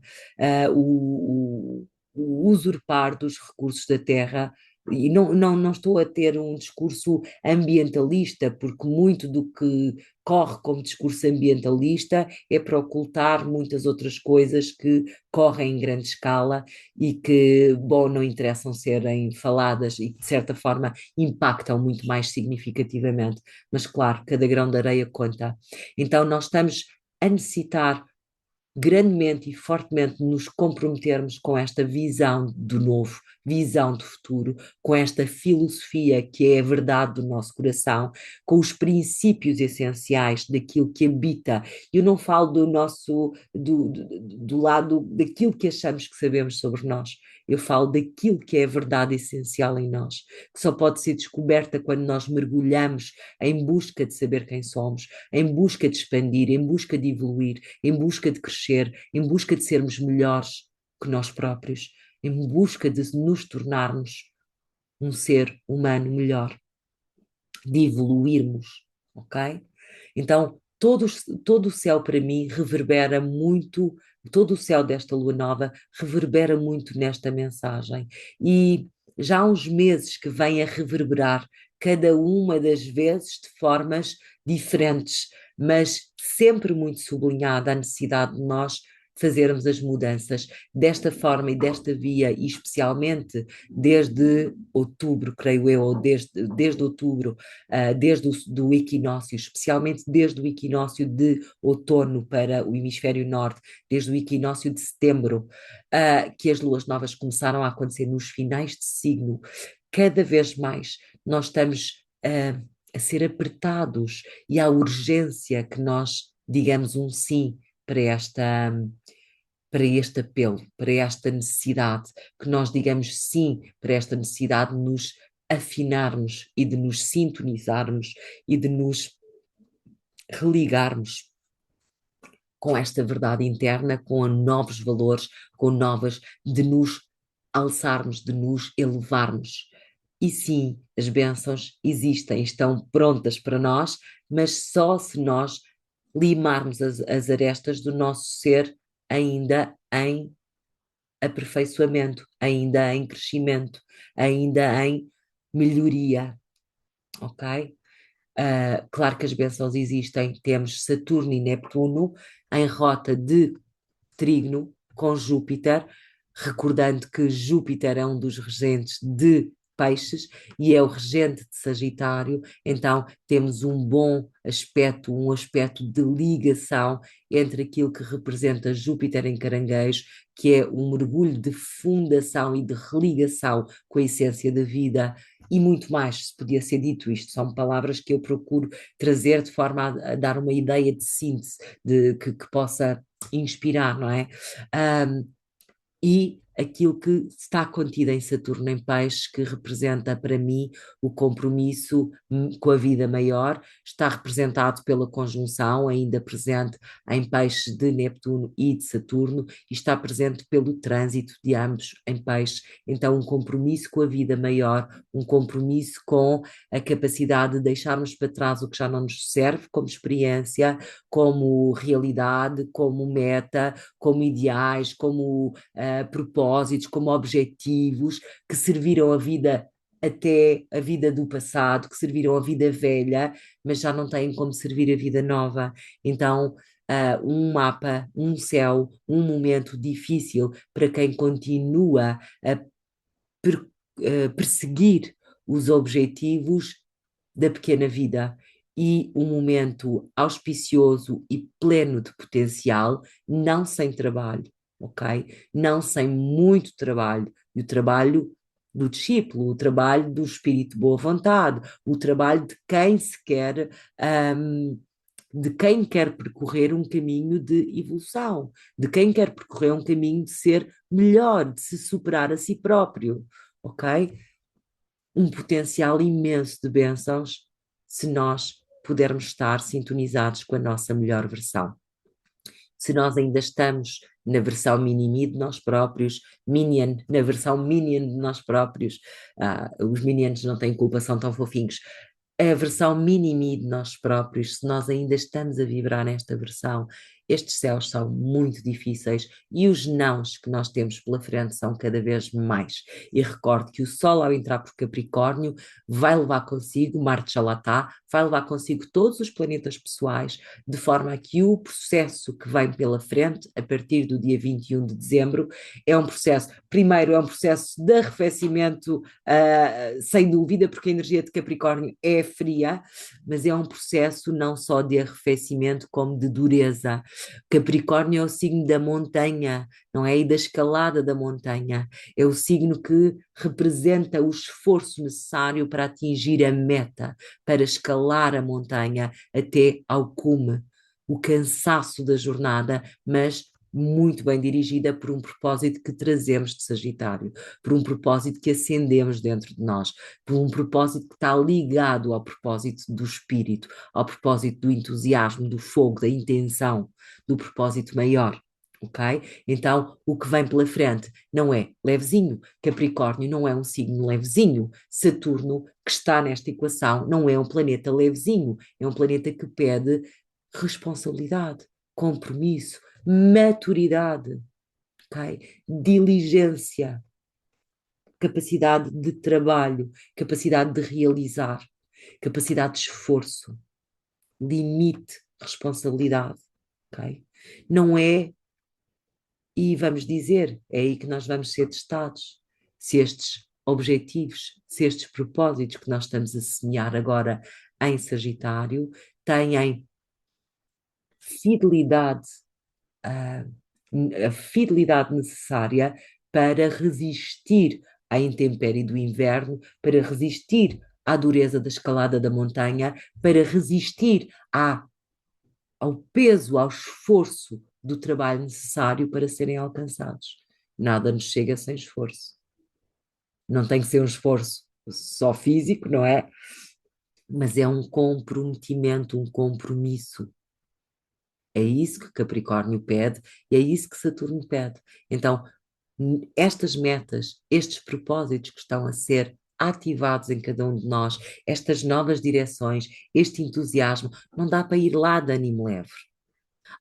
o usurpar dos recursos da Terra. E não estou a ter um discurso ambientalista, porque muito do que corre como discurso ambientalista é para ocultar muitas outras coisas que correm em grande escala e que, bom, não interessam serem faladas e que, de certa forma, impactam muito mais significativamente. Mas, claro, cada grão de areia conta. Então, nós estamos a necessitar grandemente e fortemente nos comprometermos com esta visão do novo, visão do futuro, com esta filosofia que é a verdade do nosso coração, com os princípios essenciais daquilo que habita. Eu não falo do nosso, do lado daquilo que achamos que sabemos sobre nós. Eu falo daquilo que é a verdade essencial em nós, que só pode ser descoberta quando nós mergulhamos em busca de saber quem somos, em busca de expandir, em busca de evoluir, em busca de crescer, em busca de sermos melhores que nós próprios, em busca de nos tornarmos um ser humano melhor, de evoluirmos, ok? Então, todo o céu para mim reverbera muito, todo o céu desta lua nova reverbera muito nesta mensagem. E já há uns meses que vem a reverberar cada uma das vezes de formas diferentes, mas sempre muito sublinhada a necessidade de nós fazermos as mudanças desta forma e desta via, e especialmente desde outubro, creio eu, ou desde outubro, desde do equinócio, especialmente desde o equinócio de outono para o hemisfério norte, desde o equinócio de setembro, que as luas novas começaram a acontecer nos finais de signo. Cada vez mais nós estamos a ser apertados, e há urgência que nós digamos um sim para para este apelo, para esta necessidade, que nós digamos sim para esta necessidade de nos afinarmos e de nos sintonizarmos e de nos religarmos com esta verdade interna, com novos valores, com novas, de nos alçarmos, de nos elevarmos. E sim, as bênçãos existem, estão prontas para nós, mas só se nós limarmos as arestas do nosso ser ainda em aperfeiçoamento, ainda em crescimento, ainda em melhoria, ok? Claro que as bênçãos existem, temos Saturno e Neptuno em rota de trígono com Júpiter, recordando que Júpiter é um dos regentes de Peixes e é o regente de Sagitário, então temos um aspecto de ligação entre aquilo que representa Júpiter em Caranguejo, que é um mergulho de fundação e de religação com a essência da vida, e muito mais se podia ser dito. Isto são palavras que eu procuro trazer de forma a dar uma ideia de síntese, que possa inspirar, não é? Um, e aquilo que está contido em Saturno em Peixes, que representa para mim o compromisso com a vida maior, está representado pela conjunção ainda presente em Peixes de Neptuno e de Saturno, e está presente pelo trânsito de ambos em Peixes. Então, um compromisso com a vida maior, um compromisso com a capacidade de deixarmos para trás o que já não nos serve como experiência, como realidade, como meta, como ideais, como propósitos, como objetivos que serviram a vida até a vida do passado, que serviram a vida velha, mas já não têm como servir a vida nova. Então, um mapa, um céu, um momento difícil para quem continua a perseguir os objetivos da pequena vida, e um momento auspicioso e pleno de potencial, não sem trabalho, ok? Não sem muito trabalho. E o trabalho do discípulo, o trabalho do espírito de boa vontade, o trabalho de quem se quer. De quem quer percorrer um caminho de evolução, de quem quer percorrer um caminho de ser melhor, de se superar a si próprio, ok? Um potencial imenso de bênçãos se nós pudermos estar sintonizados com a nossa melhor versão. Se nós ainda estamos na versão mini-me de nós próprios, minion, na versão minion de nós próprios, os minions não têm culpa, são tão fofinhos, a versão mini-me de nós próprios, se nós ainda estamos a vibrar nesta versão, estes céus são muito difíceis e os nãos que nós temos pela frente são cada vez mais. E recordo que o Sol, ao entrar por Capricórnio, vai levar consigo, Marte já lá está, vai levar consigo todos os planetas pessoais, de forma a que o processo que vem pela frente, a partir do dia 21 de dezembro, é um processo, primeiro é um processo de arrefecimento, sem dúvida, porque a energia de Capricórnio é fria, mas é um processo não só de arrefecimento, como de dureza. Capricórnio é o signo da montanha, não é? E da escalada da montanha. É o signo que representa o esforço necessário para atingir a meta, para escalar a montanha até ao cume. O cansaço da jornada, mas muito bem dirigida por um propósito que trazemos de Sagitário, por um propósito que acendemos dentro de nós, por um propósito que está ligado ao propósito do espírito, ao propósito do entusiasmo, do fogo, da intenção, do propósito maior. Ok? Então, o que vem pela frente não é levezinho. Capricórnio não é um signo levezinho. Saturno, que está nesta equação, não é um planeta levezinho. É um planeta que pede responsabilidade, compromisso, maturidade, ok? Diligência, capacidade de trabalho, capacidade de realizar, capacidade de esforço, limite, responsabilidade, ok? Não é E vamos dizer, é aí que nós vamos ser testados. Se estes objetivos, se estes propósitos que nós estamos a semear agora em Sagitário têm fidelidade, ah, a fidelidade necessária para resistir à intempérie do inverno, para resistir à dureza da escalada da montanha, para resistir ao peso, ao esforço do trabalho necessário para serem alcançados. Nada nos chega sem esforço. Não tem que ser um esforço só físico, não é? Mas é um comprometimento, um compromisso. É isso que Capricórnio pede e é isso que Saturno pede. Então, estas metas, estes propósitos que estão a ser ativados em cada um de nós, estas novas direções, este entusiasmo, não dá para ir lá de ânimo leve.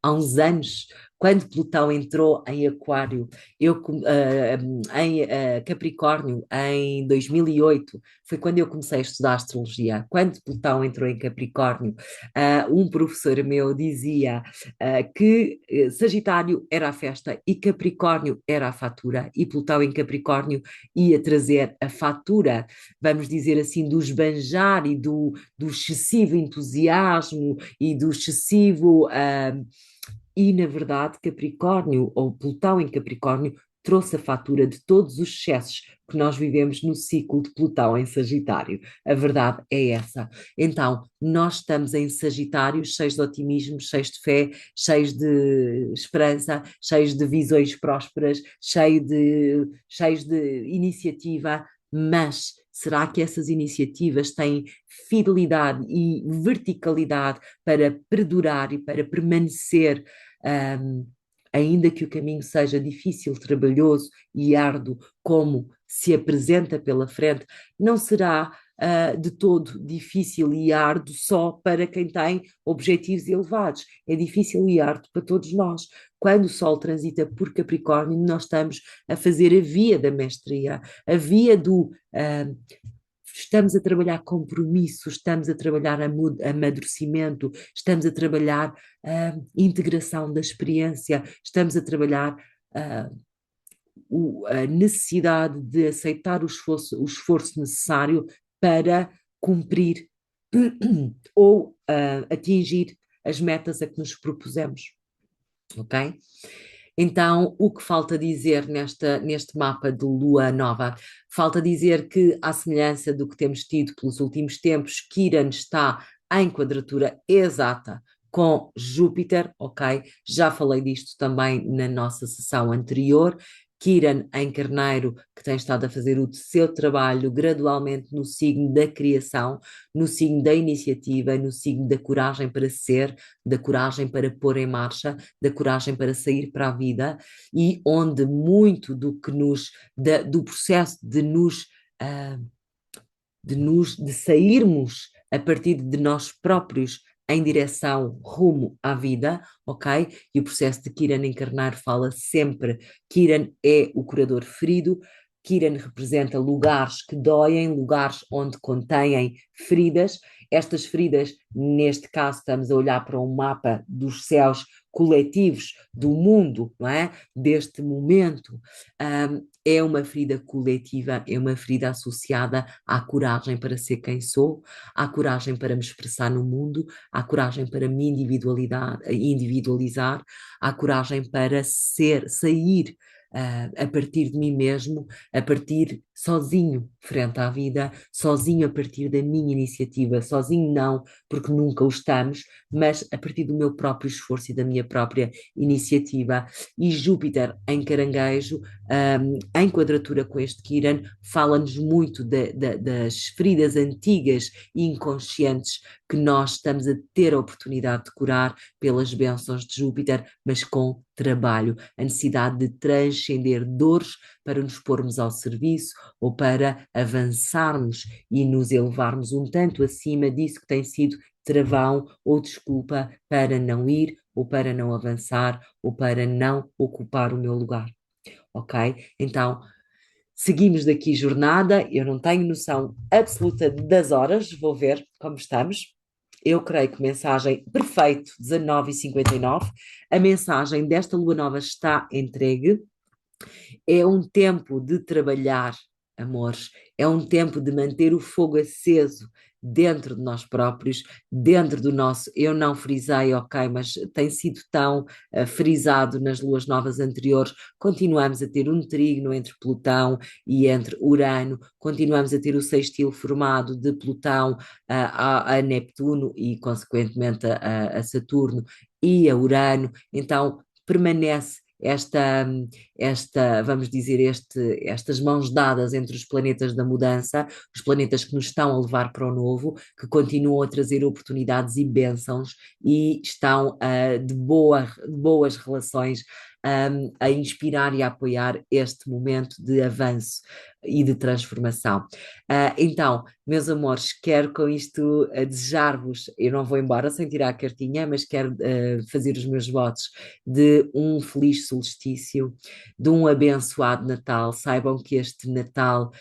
Há uns anos, quando Plutão entrou em Aquário, em Capricórnio, em 2008, foi quando eu comecei a estudar astrologia. Quando Plutão entrou em Capricórnio, um professor meu dizia que Sagitário era a festa e Capricórnio era a fatura, e Plutão em Capricórnio ia trazer a fatura, vamos dizer assim, do esbanjar e do excessivo entusiasmo e do excessivo. E, na verdade, Capricórnio, ou Plutão em Capricórnio, trouxe a fatura de todos os excessos que nós vivemos no ciclo de Plutão em Sagitário. A verdade é essa. Então, nós estamos em Sagitário, cheios de otimismo, cheios de fé, cheios de esperança, cheios de visões prósperas, cheios de iniciativa, mas será que essas iniciativas têm fidelidade e verticalidade para perdurar e para permanecer, um, ainda que o caminho seja difícil, trabalhoso e árduo, como se apresenta pela frente, não será de todo difícil e árduo só para quem tem objetivos elevados. É difícil e árduo para todos nós. Quando o Sol transita por Capricórnio, nós estamos a fazer a via da mestria, a via do estamos a trabalhar compromisso, estamos a trabalhar amadurecimento, estamos a trabalhar integração da experiência, estamos a trabalhar a necessidade de aceitar o esforço necessário para cumprir ou atingir as metas a que nos propusemos, ok? Então, o que falta dizer neste mapa de Lua Nova? Falta dizer que, à semelhança do que temos tido pelos últimos tempos, Quiron está em quadratura exata com Júpiter, ok? Já falei disto também na nossa sessão anterior. Quiron em Carneiro, que tem estado a fazer o seu trabalho gradualmente no signo da criação, no signo da iniciativa, no signo da coragem para ser, da coragem para pôr em marcha, da coragem para sair para a vida, e onde muito do processo de sairmos a partir de nós próprios em direção rumo à vida, ok? E o processo de Kiran encarnar fala sempre, Kiran é o curador ferido, Kiran representa lugares que doem, lugares onde contêm feridas. Estas feridas, neste caso, estamos a olhar para um mapa dos céus coletivos do mundo, não é? Deste momento, é uma ferida coletiva, é uma ferida associada à coragem para ser quem sou, à coragem para me expressar no mundo, à coragem para me individualizar, à coragem para sair a partir de mim mesmo, a partir sozinho frente à vida, sozinho a partir da minha iniciativa, sozinho não, porque nunca o estamos, mas a partir do meu próprio esforço e da minha própria iniciativa. E Júpiter em Caranguejo, em quadratura com este Quiron, fala-nos muito das feridas antigas e inconscientes que nós estamos a ter a oportunidade de curar pelas bênçãos de Júpiter, mas com trabalho, a necessidade de transcender dores para nos pormos ao serviço ou para avançarmos e nos elevarmos um tanto acima disso que tem sido travão ou desculpa para não ir ou para não avançar ou para não ocupar o meu lugar, ok? Então, seguimos daqui jornada, eu não tenho noção absoluta das horas, vou ver como estamos. eu creio que mensagem perfeito, 19h59, a mensagem desta lua nova está entregue. É um tempo de trabalhar, amores, é um tempo de manter o fogo aceso dentro de nós próprios, dentro do nosso. Eu não frisei, ok, mas tem sido tão frisado nas luas novas anteriores. Continuamos a ter um trígono entre Plutão e entre Urano, continuamos a ter o sextil formado de Plutão a Neptuno e, consequentemente, a Saturno e a Urano. Então, permanece vamos dizer, estas mãos dadas entre os planetas da mudança, os planetas que nos estão a levar para o novo, que continuam a trazer oportunidades e bênçãos e estão de boas relações a inspirar e a apoiar este momento de avanço e de transformação. Então, meus amores, quero com isto desejar-vos, eu não vou embora sem tirar a cartinha, mas quero fazer os meus votos de um feliz solstício, de um abençoado Natal. Saibam que este Natal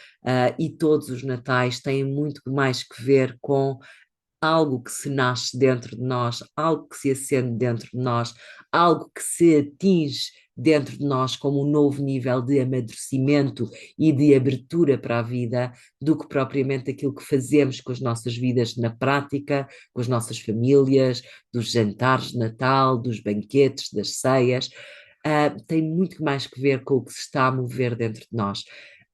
e todos os Natais têm muito mais que ver com algo que se nasce dentro de nós, algo que se acende dentro de nós, algo que se atinge dentro de nós como um novo nível de amadurecimento e de abertura para a vida, do que propriamente aquilo que fazemos com as nossas vidas na prática, com as nossas famílias, dos jantares de Natal, dos banquetes, das ceias. Tem muito mais que ver com o que se está a mover dentro de nós.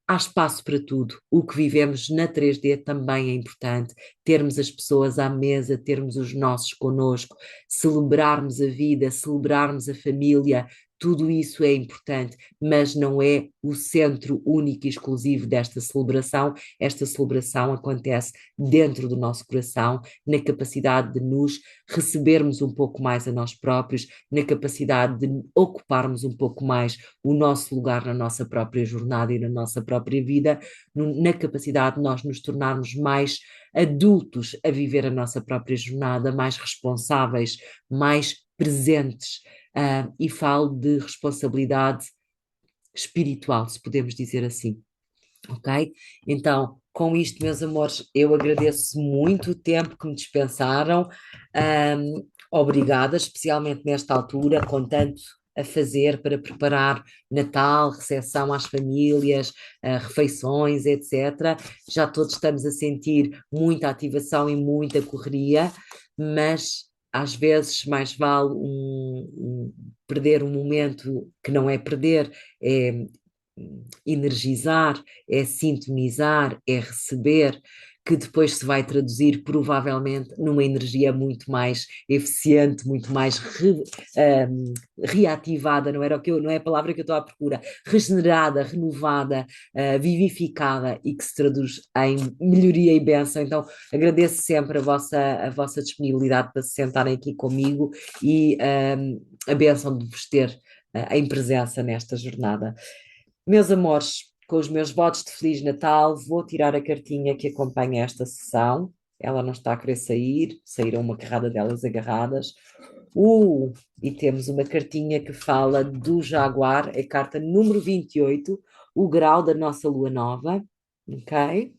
Há espaço para tudo. O que vivemos na 3D também é importante. Termos as pessoas à mesa, termos os nossos connosco, celebrarmos a vida, celebrarmos a família, tudo isso é importante, mas não é o centro único e exclusivo desta celebração. Esta celebração acontece dentro do nosso coração, na capacidade de nos recebermos um pouco mais a nós próprios, na capacidade de ocuparmos um pouco mais o nosso lugar na nossa própria jornada e na nossa própria vida, na capacidade de nós nos tornarmos mais adultos a viver a nossa própria jornada, mais responsáveis, mais presentes. E falo de responsabilidade espiritual, se podemos dizer assim, ok? Então, com isto, meus amores, eu agradeço muito o tempo que me dispensaram. Obrigada, especialmente nesta altura, com tanto a fazer para preparar Natal, recepção às famílias, refeições, etc. Já todos estamos a sentir muita ativação e muita correria, mas às vezes mais vale perder um momento que não é perder, é energizar, é sintonizar, é receber, que depois se vai traduzir provavelmente numa energia muito mais eficiente, muito mais reativada, não era o que não é a palavra que eu estou à procura, regenerada, renovada, vivificada e que se traduz em melhoria e bênção. Então agradeço sempre a vossa disponibilidade para se sentarem aqui comigo e a bênção de vos ter em presença nesta jornada. Meus amores, com os meus votos de Feliz Natal, vou tirar a cartinha que acompanha esta sessão. Ela não está a querer sair, saíram uma carrada delas agarradas. E temos uma cartinha que fala do Jaguar, é a carta número 28, o grau da nossa lua nova. Ok?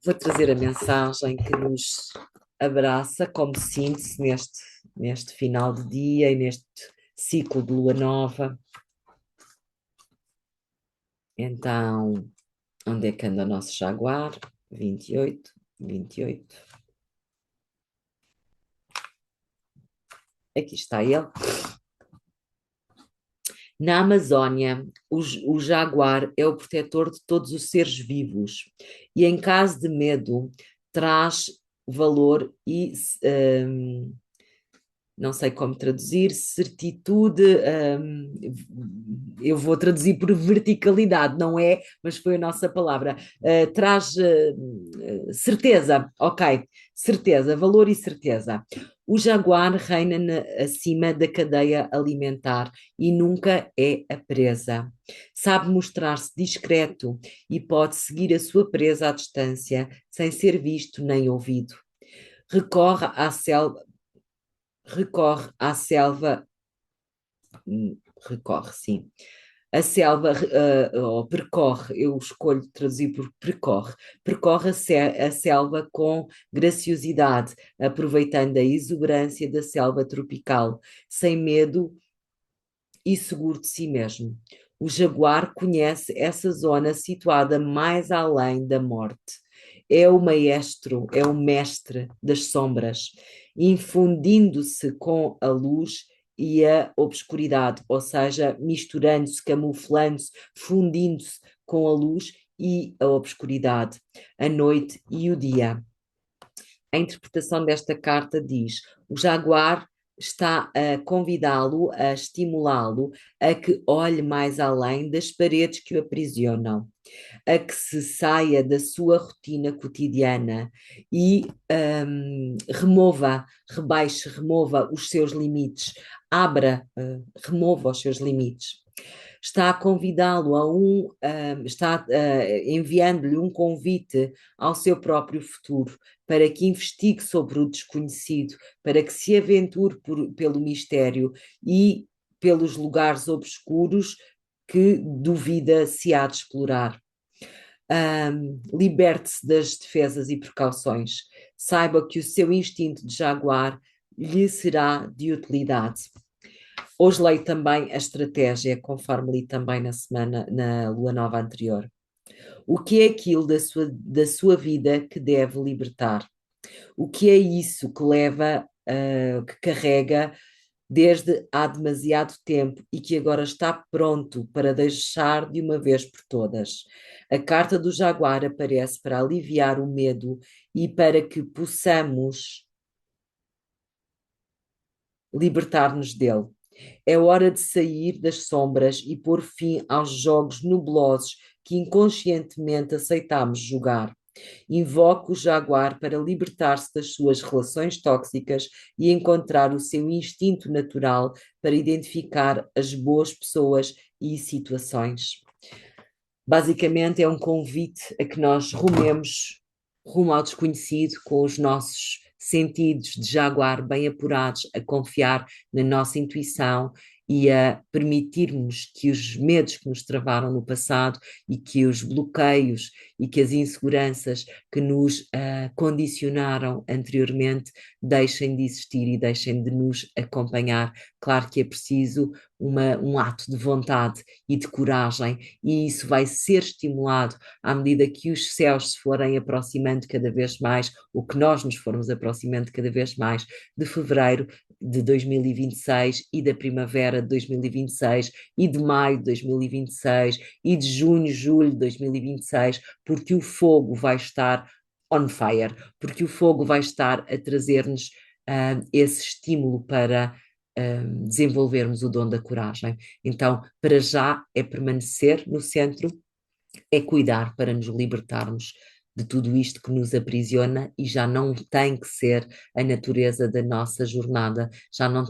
Vou trazer a mensagem que nos abraça como síntese neste final de dia e neste ciclo de lua nova. Então, onde é que anda o nosso Jaguar? 28, 28. Aqui está ele. Na Amazónia, o jaguar é o protetor de todos os seres vivos e, em caso de medo, traz valor e não sei como traduzir, certitude, eu vou traduzir por verticalidade, não é, mas foi a nossa palavra, traz certeza, ok, certeza, valor e certeza. O jaguar reina acima da cadeia alimentar e nunca é a presa. Sabe mostrar-se discreto e pode seguir a sua presa à distância, sem ser visto nem ouvido. Recorre à selva, recorre à selva, recorre, sim, A selva, ou percorre, eu escolho traduzir por percorre, percorre a selva com graciosidade, aproveitando a exuberância da selva tropical, sem medo e seguro de si mesmo. O jaguar conhece essa zona situada mais além da morte. É o maestro, é o mestre das sombras, infundindo-se com a luz e a obscuridade, ou seja, misturando-se, camuflando-se, fundindo-se com a luz e a obscuridade, a noite e o dia. A interpretação desta carta diz: o jaguar está a convidá-lo, a estimulá-lo a que olhe mais além das paredes que o aprisionam, a que se saia da sua rotina cotidiana e remova os seus limites, remova os seus limites. Está a convidá-lo está enviando-lhe um convite ao seu próprio futuro, para que investigue sobre o desconhecido, para que se aventure pelo mistério e pelos lugares obscuros que duvida se há de explorar. Liberte-se das defesas e precauções. Saiba que o seu instinto de jaguar lhe será de utilidade. Hoje leio também a estratégia, conforme li também na lua nova anterior. O que é aquilo da sua vida que deve libertar? O que é isso que leva, que carrega desde há demasiado tempo e que agora está pronto para deixar de uma vez por todas? A carta do jaguar aparece para aliviar o medo e para que possamos libertar-nos dele. É hora de sair das sombras e pôr fim aos jogos nublosos que inconscientemente aceitamos jogar. Invoque o jaguar para libertar-se das suas relações tóxicas e encontrar o seu instinto natural para identificar as boas pessoas e situações. Basicamente, é um convite a que nós rumemos rumo ao desconhecido com os nossos sentidos de jaguar bem apurados, a confiar na nossa intuição e a permitirmos que os medos que nos travaram no passado e que os bloqueios e que as inseguranças que nos condicionaram anteriormente deixem de existir e deixem de nos acompanhar. Claro que é preciso um ato de vontade e de coragem, e isso vai ser estimulado à medida que os céus se forem aproximando cada vez mais, ou que nós nos formos aproximando cada vez mais de fevereiro de 2026 e da primavera de 2026 e de maio de 2026 e de junho, julho de 2026, porque o fogo vai estar on fire, porque o fogo vai estar a trazer-nos esse estímulo para desenvolvermos o dom da coragem. Então, para já é permanecer no centro, é cuidar para nos libertarmos de tudo isto que nos aprisiona e já não tem que ser a natureza da nossa jornada, já não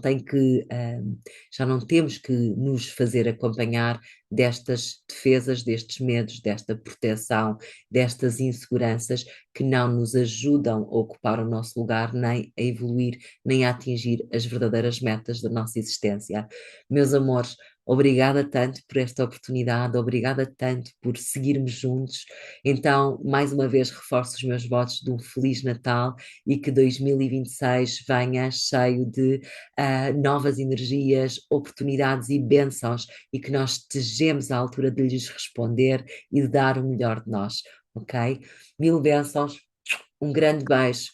temos que nos fazer acompanhar destas defesas, destes medos, desta proteção, destas inseguranças que não nos ajudam a ocupar o nosso lugar, nem a evoluir, nem a atingir as verdadeiras metas da nossa existência. Meus amores, obrigada tanto por esta oportunidade, obrigada tanto por seguirmos juntos. Então, mais uma vez, reforço os meus votos de um Feliz Natal e que 2026 venha cheio de novas energias, oportunidades e bênçãos e que nós estejamos à altura de lhes responder e de dar o melhor de nós, ok? Mil bênçãos, um grande beijo.